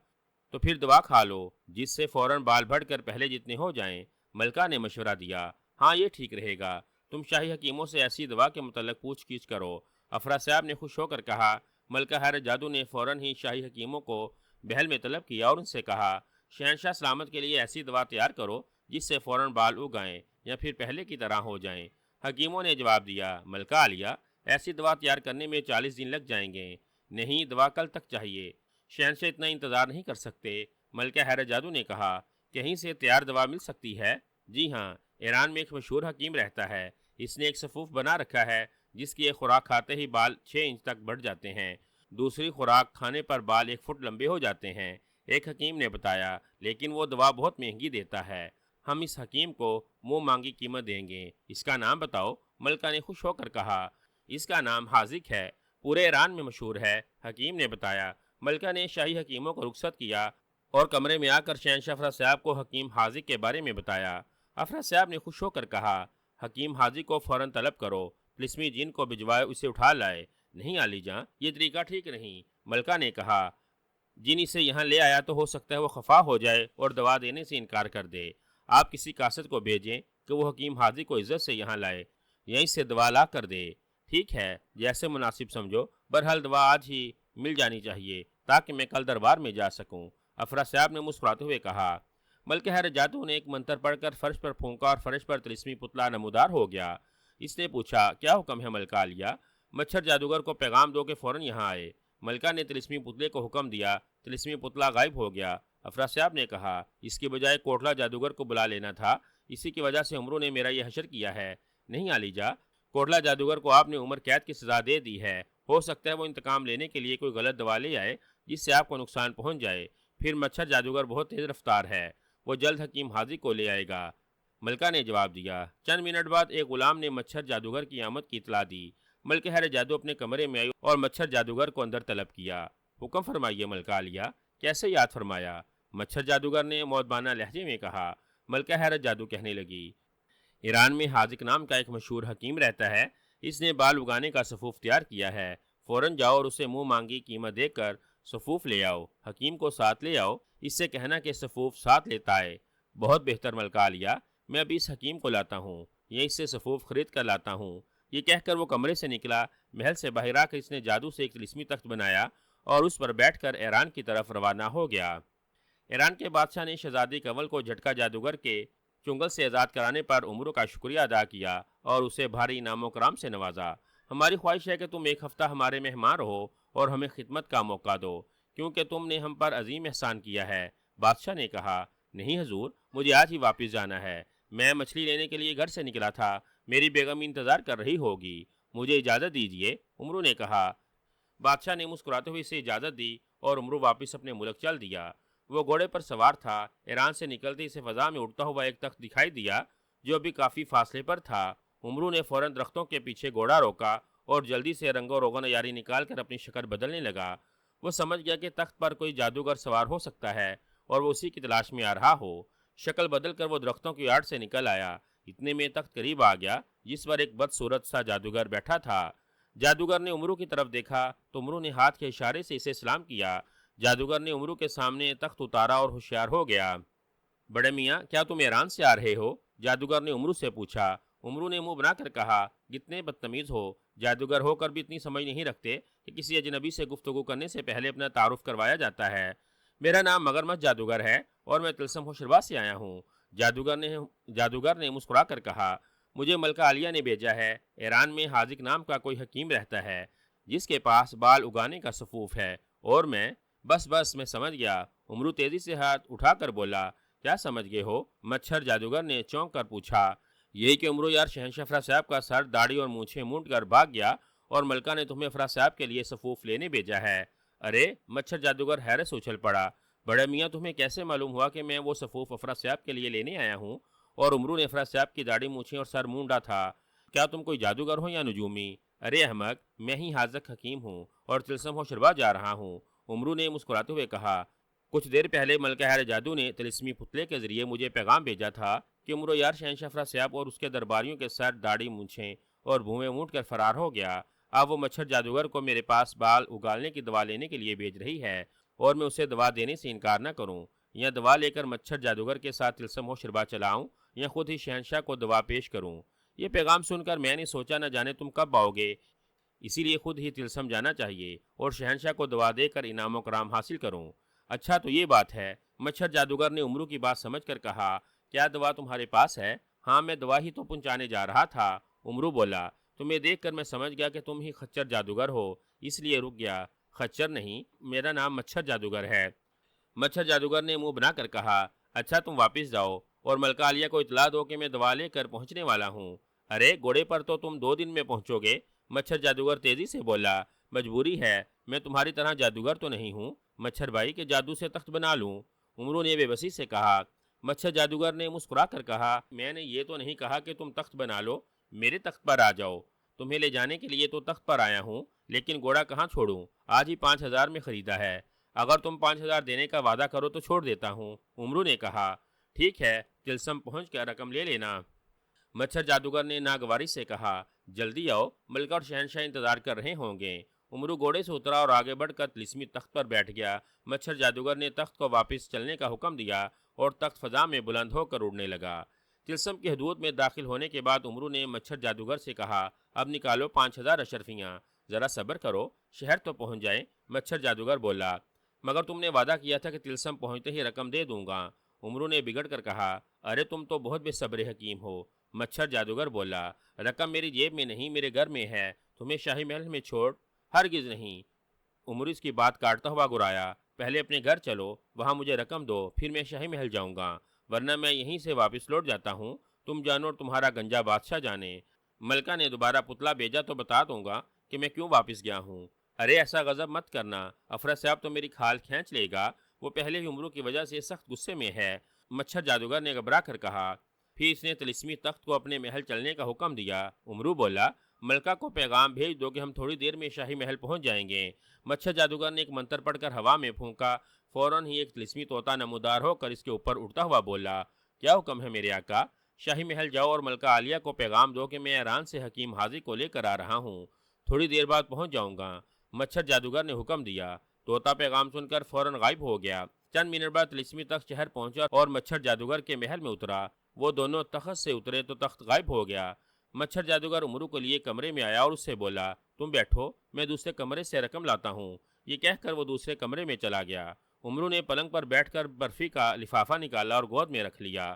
تو پھر دوا کھا لو، جس سے فوراً بال بڑھ کر پہلے جتنے ہو جائیں۔ ملکہ نے مشورہ دیا، ہاں یہ ٹھیک رہے گا، تم شاہی حکیموں سے ایسی دوا کے متعلق پوچھ گچھ کرو۔ افرا صاحب نے خوش ہو کر کہا۔ ملکہ حیرت جادو نے فوراً ہی شاہی حکیموں کو بحل میں طلب کیا اور ان سے کہا، شہنشاہ سلامت کے لیے ایسی دوا تیار کرو جس سے فوراً بال اگائیں یا پھر پہلے کی طرح ہو جائیں۔ حکیموں نے جواب دیا، ملکہ عالیہ، ایسی دوا تیار کرنے میں 40 دن لگ جائیں گے۔ نہیں، دوا کل تک چاہیے، شہنشاہ اتنا انتظار نہیں کر سکتے۔ ملکہ حیرت جادو نے کہا، کہیں سے تیار دوا مل سکتی ہے؟ جی ہاں، ایران میں ایک مشہور حکیم رہتا ہے، اس نے ایک سفوف بنا رکھا ہے جس کی ایک خوراک کھاتے ہی بال 6 انچ تک بڑھ جاتے ہیں، دوسری خوراک کھانے پر بال 1 فٹ لمبے ہو جاتے ہیں۔ ایک حکیم نے بتایا، لیکن وہ دوا بہت مہنگی دیتا ہے، ہم اس حکیم کو منہ مانگی قیمت دیں گے۔ اس کا نام بتاؤ؟ ملکہ نے خوش ہو کر کہا، اس کا نام حاذق ہے، پورے ایران میں مشہور ہے۔ حکیم نے بتایا۔ ملکہ نے شاہی حکیموں کو رخصت کیا اور کمرے میں آ کر شہنشاہ افرا صاحب کو حکیم حاذق کے بارے میں بتایا۔ افرا صاحب نے خوش ہو کر کہا، حکیم حاذق کو فوراً طلب کرو، طلسمی جن کو بھجوائے اسے اٹھا لائے۔ نہیں عالی جاں، یہ طریقہ ٹھیک نہیں، ملکہ نے کہا، جن اسے یہاں لے آیا تو ہو سکتا ہے وہ خفا ہو جائے اور دوا دینے سے انکار کر دے۔ آپ کسی قاصد کو بھیجیں کہ وہ حکیم حاذق کو عزت سے یہاں لائے، یہیں سے دوا لا کر دے۔ ٹھیک ہے، جیسے مناسب سمجھو، برحال دوا آج ہی مل جانی چاہیے تاکہ میں کل دربار میں جا سکوں۔ افرا صاحب نے مسکراتے ہوئے کہا۔ ملکہ حیرت جادو نے ایک منتر پڑھ کر فرش پر پھونکا اور فرش پر طلسمی پتلا نمودار ہو گیا۔ اس نے پوچھا، کیا حکم ہے ملکہ عالیہ؟ مچھر جادوگر کو پیغام دو کہ فوراً یہاں آئے۔ ملکہ نے طلسمی پتلے کو حکم دیا، طلسمی پتلا غائب ہو گیا۔ افرا صاحب نے کہا، اس کے بجائے کوٹلا جادوگر کو بلا لینا تھا، اسی کی وجہ سے عمرو نے میرا یہ حشر کیا ہے۔ نہیں عالی جاں، کوٹلا جادوگر کو آپ نے عمر قید کی سزا دے دی ہے، ہو سکتا ہے وہ انتقام لینے کے لیے کوئی غلط دوا لے آئے جس سے آپ کو نقصان پہنچ جائے۔ پھر مچھر جادوگر بہت تیز رفتار ہے، وہ جلد حکیم حاذق کو لے آئے گا۔ ملکہ نے جواب دیا۔ چند منٹ بعد ایک غلام نے مچھر جادوگر کی آمد کی اطلاع دی۔ ملکہ حیرت جادو اپنے کمرے میں آئی اور مچھر جادوگر کو اندر طلب کیا۔ حکم فرمائیے ملکہ عالیہ، کیسے یاد فرمایا؟ مچھر جادوگر نے موت لہجے میں کہا۔ ملکہ حیرت جادو کہنے لگی، ایران میں حاذق نام کا ایک مشہور حکیم رہتا ہے، اس نے بال اگانے کا سفوف تیار کیا ہے، فوراً جاؤ اور اسے منہ مانگی قیمت دے کر سفوف لے آؤ، حکیم کو ساتھ لے آؤ، اس سے کہنا کہ سفوف ساتھ لیتا ہے۔ بہت بہتر ملکہ عالیہ، میں ابھی اس حکیم کو لاتا ہوں یا اس سے سفوف خرید کر لاتا ہوں۔ یہ کہہ کر وہ کمرے سے نکلا۔ محل سے باہر آ کر اس نے جادو سے ایک طلسمی تخت بنایا اور اس پر بیٹھ کر ایران کی طرف روانہ ہو گیا۔ ایران کے بادشاہ نے شہزادی کنول کو جھٹکا جادوگر کے چنگل سے آزاد کرانے پر امرو کا شکریہ ادا کیا اور اسے بھاری انعام و کرام سے نوازا۔ ہماری خواہش ہے کہ تم ایک ہفتہ ہمارے مہمان رہو اور ہمیں خدمت کا موقع دو، کیونکہ تم نے ہم پر عظیم احسان کیا ہے۔ بادشاہ نے کہا، نہیں حضور، مجھے آج ہی واپس جانا ہے، میں مچھلی لینے کے لیے گھر سے نکلا تھا، میری بیگم انتظار کر رہی ہوگی، مجھے اجازت دیجیے، امرو نے کہا۔ بادشاہ نے مسکراتے ہوئے اسے اجازت دی اور امرو واپس اپنے ملک چل دیا۔ وہ گھوڑے پر سوار تھا۔ ایران سے نکلتے اسے فضا میں اڑتا ہوا ایک تخت دکھائی دیا جو ابھی کافی فاصلے پر تھا۔ امرو نے فوراً درختوں کے پیچھے گھوڑا روکا اور جلدی سے رنگ و روغن عیاری نکال کر اپنی شکل بدلنے لگا۔ وہ سمجھ گیا کہ تخت پر کوئی جادوگر سوار ہو سکتا ہے اور وہ اسی کی تلاش میں آ رہا ہو۔ شکل بدل کر وہ درختوں کی آڑ سے نکل آیا۔ اتنے میں تخت قریب آ گیا جس پر ایک بدصورت سا جادوگر بیٹھا تھا۔ جادوگر نے امرو کی طرف دیکھا تو امرو نے ہاتھ کے اشارے سے اسے سلام کیا۔ جادوگر نے امرو کے سامنے تخت اتارا اور ہوشیار ہو گیا۔ بڑے میاں، کیا تم ایران سے آ رہے ہو؟ جادوگر نے امرو سے پوچھا۔ امرو نے منہ بنا کر کہا، کتنے بدتمیز ہو، جادوگر ہو کر بھی اتنی سمجھ نہیں رکھتے کہ کسی اجنبی سے گفتگو کرنے سے پہلے اپنا تعارف کروایا جاتا ہے۔ میرا نام مگرمچھ جادوگر ہے اور میں طلسم ہوشربا سے آیا ہوں۔ جادوگر نے مسکرا کر کہا، مجھے ملکہ عالیہ نے بھیجا ہے۔ ایران میں حاذق نام کا کوئی حکیم رہتا ہے جس کے پاس بال اگانے کا سفوف ہے، اور میں بس میں سمجھ گیا۔ امرو تیزی سے ہاتھ اٹھا کر بولا، کیا سمجھ گئے ہو؟ مچھر جادوگر نے چونک کر پوچھا۔ یہی کہ امرو یار شہنشاہ افرا صاحب کا سر، داڑھی اور مونچھیں مونڈ کر بھاگ گیا اور ملکہ نے تمہیں افرا صاحب کے لیے سفوف لینے بھیجا ہے۔ ارے! مچھر جادوگر حیرت سے اچھل پڑا۔ بڑے میاں، تمہیں کیسے معلوم ہوا کہ میں وہ سفوف افرا صاحب کے لیے لینے آیا ہوں؟ اور امرو نے افرا صاحب کی داڑھی، مونچھیں اور سر مونڈا تھا۔ کیا تم کوئی جادوگر ہو یا نجومی؟ ارے احمق، میں ہی حاذق حکیم ہوں اور طلسم ہوشربا جا رہا ہوں، امرو نے مسکراتے ہوئے کہا۔ کچھ دیر پہلے ملکہ حیر جادو نے طلسمی پتلے کے ذریعے مجھے پیغام بھیجا تھا کہ امرو یار شہنشاہ افرا صاحب اور اس کے درباریوں کے سر، داڑھی، مونچھیں اور بھویں مونڈ کر فرار ہو گیا۔ اب وہ مچھر جادوگر کو میرے پاس بال اگالنے کی دوا لینے کے لیے بھیج رہی ہے اور میں اسے دوا دینے سے انکار نہ کروں، یا دوا لے کر مچھر جادوگر کے ساتھ طلسم ہوشربا چلاؤں یا خود ہی شہنشاہ کو دوا پیش کروں۔ یہ پیغام سن کر میں نے سوچا نہ جانے تم کب آؤ گے، اسی لیے خود ہی طلسم جانا چاہیے اور شہنشاہ کو دوا دے کر انعام و کرام حاصل کروں۔ اچھا تو یہ بات ہے، مچھر جادوگر نے امرو کی بات سمجھ کر کہا، کیا دوا تمہارے پاس ہے؟ ہاں، میں دوا ہی تو پہنچانے جا رہا تھا، امرو بولا۔ تمہیں دیکھ کر میں سمجھ گیا کہ تم ہی خچر جادوگر ہو، اس لیے رک گیا۔ خچر نہیں، میرا نام مچھر جادوگر ہے، مچھر جادوگر نے منہ بنا کر کہا۔ اچھا تم واپس جاؤ اور ملکہ عالیہ کو اطلاع دو کہ میں دوا لے کر پہنچنے والا ہوں۔ ارے گھوڑے پر تو تم 2 دن میں پہنچو گے، مچھر جادوگر تیزی سے بولا۔ مجبوری ہے، میں تمہاری طرح جادوگر تو نہیں ہوں مچھر بھائی کہ جادو سے تخت بنا لوں، امرو نے بے بسی سے کہا۔ مچھر جادوگر نے مسکرا کر کہا، میں نے یہ تو نہیں کہا کہ تم تخت بنا لو، میرے تخت پر آ جاؤ، تمہیں لے جانے کے لیے تو تخت پر آیا ہوں، لیکن گھوڑا کہاں چھوڑوں، آج ہی 5000 میں خریدا ہے، اگر تم 5000 دینے کا وعدہ کرو تو چھوڑ دیتا ہوں، امرو نے کہا۔ ٹھیک ہے، طلسم پہنچ کر رقم لے لینا، مچھر جادوگر نے ناگواری سے کہا۔ جلدی آؤ، ملکہ اور شہنشاہ انتظار کر رہے ہوں گے۔ امرو گھوڑے سے اترا اور آگے بڑھ کر طلسمی تخت پر بیٹھ گیا۔ مچھر جادوگر نے تخت کو واپس چلنے کا حکم دیا اور تخت فضا میں بلند ہو کر اڑنے لگا۔ طلسم کی حدود میں داخل ہونے کے بعد امرو نے مچھر جادوگر سے کہا، اب نکالو 5000 اشرفیاں، ذرا صبر کرو، شہر تو پہنچ جائے، مچھر جادوگر بولا۔ مگر تم نے وعدہ کیا تھا کہ طلسم پہنچتے ہی رقم دے دوں گا، امرو نے بگڑ کر کہا۔ ارے تم تو بہت بے صبر حکیم ہو، مچھر جادوگر بولا۔ رقم میری جیب میں نہیں، میرے گھر میں ہے، تمہیں شاہی محل میں چھوڑ ہرگز نہیں، امرو اس کی بات کاٹتا ہوا گرایا۔ پہلے اپنے گھر چلو، وہاں مجھے رقم دو، پھر میں شاہی محل جاؤں گا، ورنہ میں یہیں سے واپس لوٹ جاتا ہوں، تم جانو اور تمہارا گنجا بادشاہ جانے۔ ملکہ نے دوبارہ پتلا بھیجا تو بتا دوں گا کہ میں کیوں واپس گیا ہوں۔ ارے ایسا غضب مت کرنا، افرا صاحب تو میری کھال کھینچ لے گا، وہ پہلے ہی امرو کی وجہ سے سخت غصے میں ہے، مچھر جادوگر نے گھبرا کر کہا۔ پھر اس نے طلسمی تخت کو اپنے محل چلنے کا حکم دیا، امرو بولا۔ ملکہ کو پیغام بھیج دو کہ ہم تھوڑی دیر میں شاہی محل پہنچ جائیں گے۔ مچھر جادوگر نے ایک منتر پڑھ کر ہوا میں پھونکا، فوراً ہی ایک طلسمی طوطا نمودار ہو کر اس کے اوپر اڑتا ہوا بولا، کیا حکم ہے میرے آقا؟ شاہی محل جاؤ اور ملکہ عالیہ کو پیغام دو کہ میں ایران سے حکیم حاضر کو لے کر آ رہا ہوں، تھوڑی دیر بعد پہنچ جاؤں گا۔ مچھر جادوگر نے حکم دیا۔ طوطا پیغام سن کر فوراً غائب ہو گیا۔ چند منٹ بعد طلسمی تخت شہر پہنچا اور مچھر جادوگر کے محل میں اترا۔ وہ دونوں تخت سے اترے تو تخت غائب ہو گیا۔ مچھر جادوگر امرو کے لیے کمرے میں آیا اور اس سے بولا، تم بیٹھو، میں دوسرے کمرے سے رقم لاتا ہوں۔ یہ کہہ کر وہ دوسرے کمرے میں چلا گیا۔ امرو نے پلنگ پر بیٹھ کر برفی کا لفافہ نکالا اور گود میں رکھ لیا۔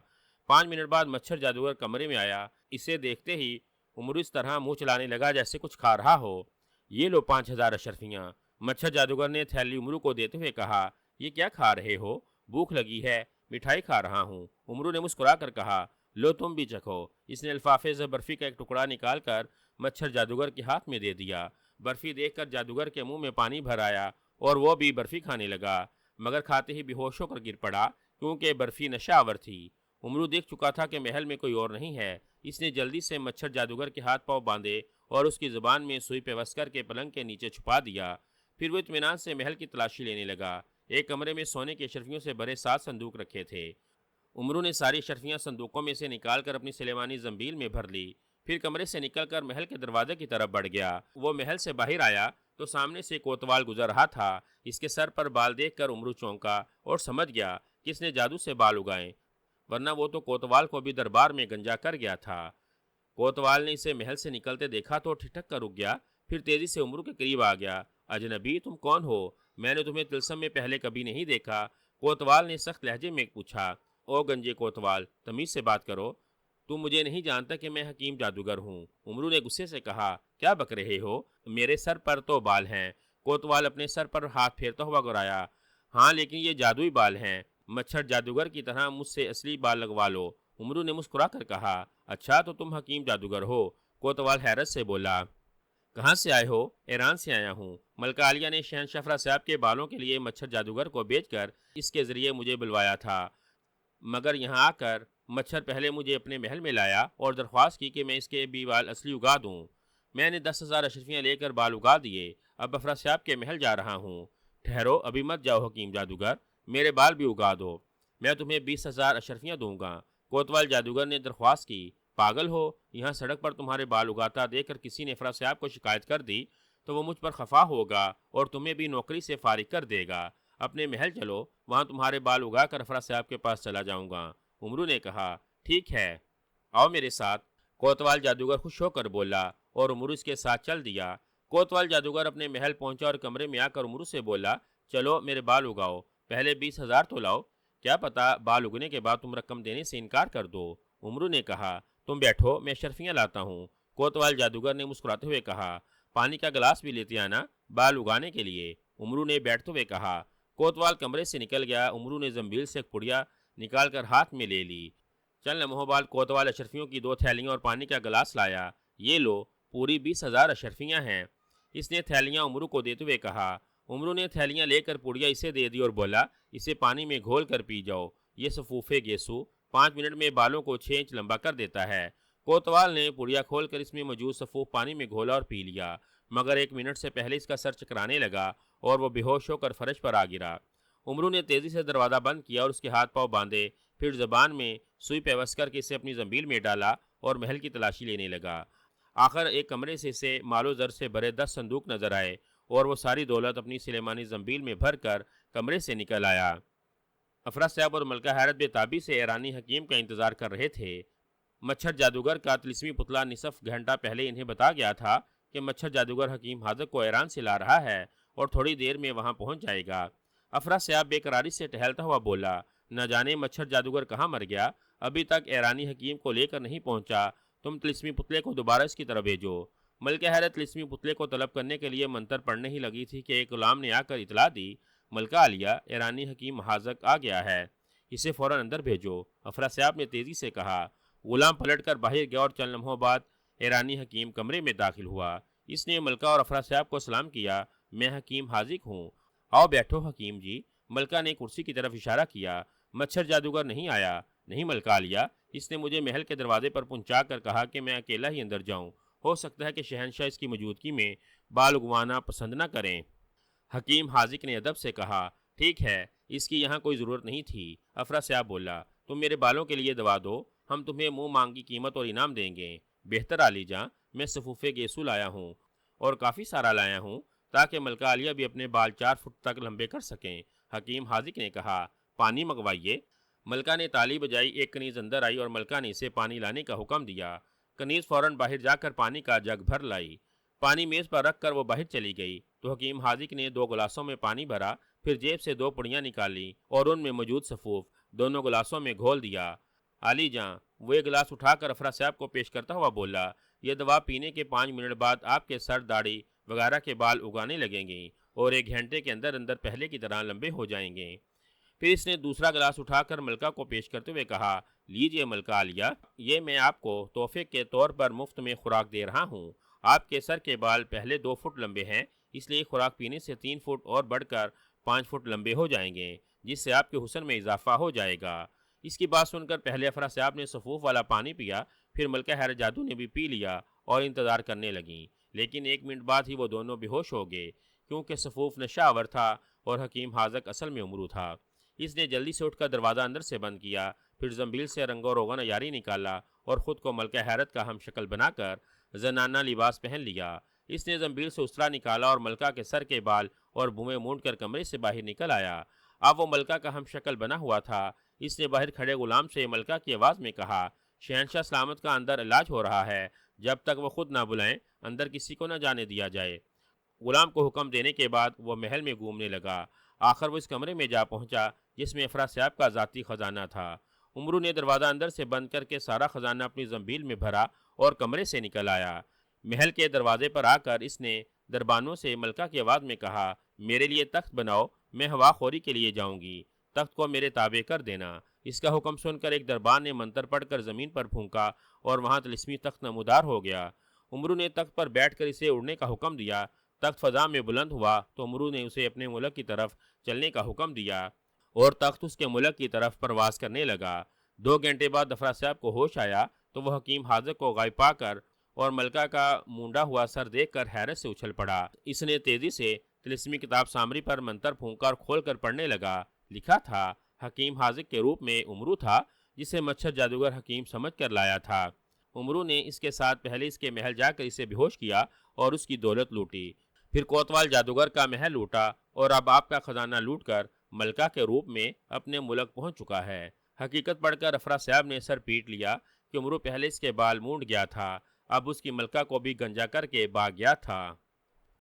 5 منٹ بعد مچھر جادوگر کمرے میں آیا۔ اسے دیکھتے ہی امرو اس طرح منہ چلانے لگا جیسے کچھ کھا رہا ہو۔ یہ لو 5000 اشرفیاں۔ مچھر جادوگر نے تھیلی امرو کو دیتے ہوئے کہا، یہ کیا کھا رہے ہو؟ بھوک لگی ہے، مٹھائی کھا رہا ہوں۔ امرو نے مسکرا کر کہا، لو تم بھی چکھو۔ اس نے لفافے سے برفی کا ایک ٹکڑا نکال کر مچھر جادوگر کے ہاتھ میں دے دیا۔ برفی دیکھ کر جادوگر کے منہ میں پانی بھر آیا اور وہ بھی برفی کھانے لگا، مگر کھاتے ہی بے ہوش ہو کر گر پڑا کیونکہ برفی نشہ آور تھی۔ امرو دیکھ چکا تھا کہ محل میں کوئی اور نہیں ہے۔ اس نے جلدی سے مچھر جادوگر کے ہاتھ پاؤں باندھے اور اس کی زبان میں سوئی پیوست کر کے پلنگ کے نیچے چھپا دیا۔ پھر وہ اطمینان سے محل کی تلاشی لینے لگا۔ ایک کمرے میں سونے کے اشرفیوں سے بھرے 7 صندوق رکھے تھے۔ امرو نے ساری اشرفیاں صندوقوں میں سے نکال کر اپنی سلیمانی زنبیل میں بھر لی، پھر کمرے سے نکل کر محل کے دروازے کی طرف بڑھ گیا۔ وہ محل سے باہر آیا تو سامنے سے کوتوال گزر رہا تھا۔ اس کے سر پر بال دیکھ کر امرو چونکا اور سمجھ گیا کہ اس نے جادو سے بال اگائے، ورنہ وہ تو کوتوال کو بھی دربار میں گنجا کر گیا تھا۔ کوتوال نے اسے محل سے نکلتے دیکھا تو ٹھٹک کر رک گیا، پھر تیزی سے امرو کے قریب آ گیا۔ اجنبی، تم کون ہو؟ میں نے تمہیں طلسم میں پہلے کبھی نہیں دیکھا۔ کوتوال نے سخت لہجے میں پوچھا۔ او گنجے کوتوال، تمیز سے بات کرو، تم مجھے نہیں جانتا کہ میں حکیم جادوگر ہوں۔ امرو نے غصے سے کہا، کیا بک رہے ہو؟ میرے سر پر تو بال ہیں۔ کوتوال اپنے سر پر ہاتھ پھیرتا ہوا گرایا، ہاں لیکن یہ جادوئی بال ہیں، مچھر جادوگر کی طرح مجھ سے اصلی بال لگوا لو۔ امرو نے مسکرا کر کہا، اچھا تو تم حکیم جادوگر ہو؟ کوتوال حیرت سے بولا، کہاں سے آئے ہو؟ ایران سے آیا ہوں۔ ملکہ عالیہ نے شہنشاہ صاحب کے بالوں کے لیے مچھر جادوگر کو بیچ کر اس کے ذریعے مجھے بلوایا تھا، مگر یہاں آ کر مچھر پہلے مجھے اپنے محل میں لایا اور درخواست کی کہ میں اس کے بھی بال اصلی اگا دوں۔ میں نے 10,000 اشرفیاں لے کر بال اگا دیے، اب صاحب کے محل جا رہا ہوں۔ ٹھہرو، ابھی مت جاؤ حکیم جادوگر، میرے بال بھی اگا دو، میں تمہیں 20,000 اشرفیاں دوں گا۔ کوتوال جادوگر نے درخواست کی، پاگل ہو؟ یہاں سڑک پر تمہارے بال اگاتا دیکھ کر کسی نے صاحب کو شکایت کر دی تو وہ مجھ پر خفا ہوگا اور تمہیں بھی نوکری سے فارغ کر دے گا۔ اپنے محل چلو، وہاں تمہارے بال اگا کر صاحب کے پاس چلا جاؤں گا۔ امرو نے کہا، ٹھیک ہے، آؤ میرے ساتھ۔ کوتوال جادوگر خوش ہو کر بولا اور امرو اس کے ساتھ چل دیا۔ کوتوال جادوگر اپنے محل پہنچا اور کمرے میں آ کر امرو سے بولا، چلو میرے بال اگاؤ، پہلے 20,000 تو لاؤ، کیا پتا بال اگنے کے بعد تم رقم دینے سے انکار کر دو۔ امرو نے کہا، تم بیٹھو، میں اشرفیاں لاتا ہوں۔ کوتوال جادوگر نے مسکراتے ہوئے کہا، پانی کا گلاس بھی لیتے آنا بال اگانے کے لیے۔ امرو نے بیٹھتے ہوئے کہا۔ کوتوال کمرے سے نکل گیا۔ امرو نے زنبیل سے ایک پڑیا نکال کر ہاتھ میں لے لی۔ چند لمحوں بعد کوتوال اشرفیوں کی 2 تھیلیاں اور پانی کا گلاس لایا۔ یہ لو، پوری 20,000 اشرفیاں ہیں۔ اس نے تھیلیاں امرو کو دیتے ہوئے کہا۔ امرو نے تھیلیاں لے کر پڑیا اسے دے دی اور بولا، اسے پانی میں گھول کر پی جاؤ، یہ سفوفے گیسو 5 منٹ میں بالوں کو 6 انچ لمبا کر دیتا ہے۔ کوتوال نے پڑیا کھول کر اس میں موجود سفوف پانی میں گھولا اور پی لیا، مگر 1 منٹ سے پہلے اس کا سر چکرانے لگا اور وہ بے ہوش ہو کر فرش پر آ گرا۔ امرو نے تیزی سے دروازہ بند کیا اور اس کے ہاتھ پاؤں باندھے، پھر زبان میں سوئی پیوست کر کے اسے اپنی زنبیل میں ڈالا اور محل کی تلاشی لینے لگا۔ آخر ایک کمرے سے اسے مال و زر سے بھرے 10 صندوق نظر آئے اور وہ ساری دولت اپنی سلیمانی زنبیل میں بھر کر کمرے سے نکل آیا۔ صاحب اور ملکہ حیرت بے تابی سے ایرانی حکیم کا انتظار کر رہے تھے۔ مچھر جادوگر کا طلسمی پتلا نصف گھنٹہ پہلے انہیں بتا گیا تھا کہ مچھر جادوگر حکیم حاذق کو ایران سے لا رہا ہے اور تھوڑی دیر میں وہاں پہنچ جائے گا۔ صاحب بے قراری سے ٹہلتا ہوا بولا، نہ جانے مچھر جادوگر کہاں مر گیا، ابھی تک ایرانی حکیم کو لے کر نہیں پہنچا، تم طلسمی پتلے کو دوبارہ اس کی طرف بھیجو۔ ملکہ حیرت طلسمی پتلے کو طلب کرنے کے لیے منتر پڑھنے ہی لگی تھی کہ ایک غلام نے آ کر اطلاع دی، ملکہ عالیہ، ایرانی حکیم حاذق آ گیا ہے، اسے فوراً اندر بھیجو۔ صاحب نے تیزی سے کہا۔ غلام پلٹ کر باہر گیا اور چند لمحوں بعد ایرانی حکیم کمرے میں داخل ہوا۔ اس نے ملکہ اور صاحب کو سلام کیا، میں حکیم حاذق ہوں، آؤ بیٹھو حکیم جی۔ ملکہ نے کرسی کی طرف اشارہ کیا۔ مچھر جادوگر نہیں آیا؟ نہیں ملکہ عالیہ، اس نے مجھے محل کے دروازے پر پہنچا کر کہا کہ میں اکیلا ہی اندر جاؤں ہو سکتا ہے کہ شہنشاہ اس کی موجودگی میں بال اگوانا پسند نہ کریں۔ حکیم حاذق نے ادب سے کہا، ٹھیک ہے، اس کی یہاں کوئی ضرورت نہیں تھی۔ افراسیاب بولا، تم میرے بالوں کے لیے دوا دو، ہم تمہیں منہ مانگی قیمت اور انعام دیں گے۔ بہتر عالی جاں، میں صفوف گیسو لایا ہوں اور کافی سارا لایا ہوں تاکہ ملکہ عالیہ بھی اپنے بال 4 فٹ تک لمبے کر سکیں۔ حکیم حاذق نے کہا، پانی منگوائیے۔ ملکہ نے تالی بجائی، ایک کنیز اندر آئی اور ملکہ نے اسے پانی لانے کا حکم دیا۔ کنیز فوراً باہر جا کر پانی کا جگ بھر لائی۔ پانی میز پر رکھ کر وہ باہر چلی گئی تو حکیم حاذق نے 2 گلاسوں میں پانی بھرا، پھر جیب سے 2 پڑیاں نکالی اور ان میں موجود صفوف دونوں گلاسوں میں گھول دیا۔ عالی جاں، وہ ایک گلاس اٹھا کر افراسیاب کو پیش کرتا ہوا بولا، یہ دوا پینے کے 5 منٹ بعد آپ کے سر، داڑھی وغیرہ کے بال اگانے لگیں گے اور 1 گھنٹے کے اندر اندر پہلے کی طرح لمبے ہو جائیں گے۔ پھر اس نے دوسرا گلاس اٹھا کر ملکہ کو پیش کرتے ہوئے کہا، لیجئے ملکہ عالیہ، یہ میں آپ کو تحفے کے طور پر مفت میں خوراک دے رہا ہوں۔ آپ کے سر کے بال پہلے 2 فٹ لمبے ہیں، اس لیے خوراک پینے سے 3 فٹ اور بڑھ کر 5 فٹ لمبے ہو جائیں گے، جس سے آپ کے حسن میں اضافہ ہو جائے گا۔ اس کی بات سن کر پہلے افراسیاب نے صفوف والا پانی پیا، پھر ملکہ حیرت جادو نے بھی پی لیا اور انتظار کرنے لگیں، لیکن 1 منٹ بعد ہی وہ دونوں بے ہوش ہو گئے، کیونکہ صفوف نشہ آور تھا اور حکیم حاذق اصل میں امرو تھا۔ اس نے جلدی سے اٹھ کر دروازہ اندر سے بند کیا، پھر زنبیل سے رنگ و روغن عیاری نکالا اور خود کو ملکہ حیرت کا ہم شکل بنا کر زنانہ لباس پہن لیا۔ اس نے زنبیل سے اسرا نکالا اور ملکہ کے سر کے بال اور بھویں مونڈ کر کمرے سے باہر نکل آیا۔ اب وہ ملکہ کا ہم شکل بنا ہوا تھا۔ اس نے باہر کھڑے غلام سے ملکہ کی آواز میں کہا، شہنشاہ سلامت کا اندر علاج ہو رہا ہے، جب تک وہ خود نہ بلائیں اندر کسی کو نہ جانے دیا جائے۔ غلام کو حکم دینے کے بعد وہ محل میں گھومنے لگا۔ آخر وہ اس کمرے میں جا پہنچا جس میں افراسیاب کا ذاتی خزانہ تھا۔ امرو نے دروازہ اندر سے بند کر کے سارا خزانہ اپنی زنبیل میں بھرا اور کمرے سے نکل آیا۔ محل کے دروازے پر آ کر اس نے دربانوں سے ملکہ کی آواز میں کہا، میرے لیے تخت بناؤ، میں ہوا خوری کے لیے جاؤں گی، تخت کو میرے تابع کر دینا۔ اس کا حکم سن کر ایک دربان نے منتر پڑھ کر زمین پر پھونکا اور وہاں طلسمی تخت نمودار ہو گیا۔ امرو نے تخت پر بیٹھ کر اسے اڑنے کا حکم دیا۔ تخت فضا میں بلند ہوا تو امرو نے اسے اپنے ملک کی طرف چلنے کا حکم دیا اور تخت اس کے ملک کی طرف پرواز کرنے لگا۔ 2 گھنٹے بعد افراسیاب کو ہوش آیا تو وہ حکیم حاذق کو غائب پا کر اور ملکہ کا مونڈا ہوا سر دیکھ کر حیرت سے اچھل پڑا۔ اس نے تیزی سے طلسمی کتاب سامری پر منتر پھونکا اور کھول کر پڑھنے لگا۔ لکھا تھا، حکیم حاذق کے روپ میں امرو تھا، جسے مچھر جادوگر حکیم سمجھ کر لایا تھا۔ امرو نے اس کے ساتھ پہلے اس کے محل جا کر اسے بے ہوش کیا اور اس کی دولت لوٹی، پھر کوتوال جادوگر کا محل لوٹا اور اب آپ کا خزانہ لوٹ کر ملکہ کے روپ میں اپنے ملک پہنچ چکا ہے۔ حقیقت پڑھ کر افراسیاب نے سر پیٹ لیا کہ امرو پہلے اس کے بال مونڈ گیا تھا، اب اس کی ملکہ کو بھی گنجا کر کے بھاگ گیا تھا۔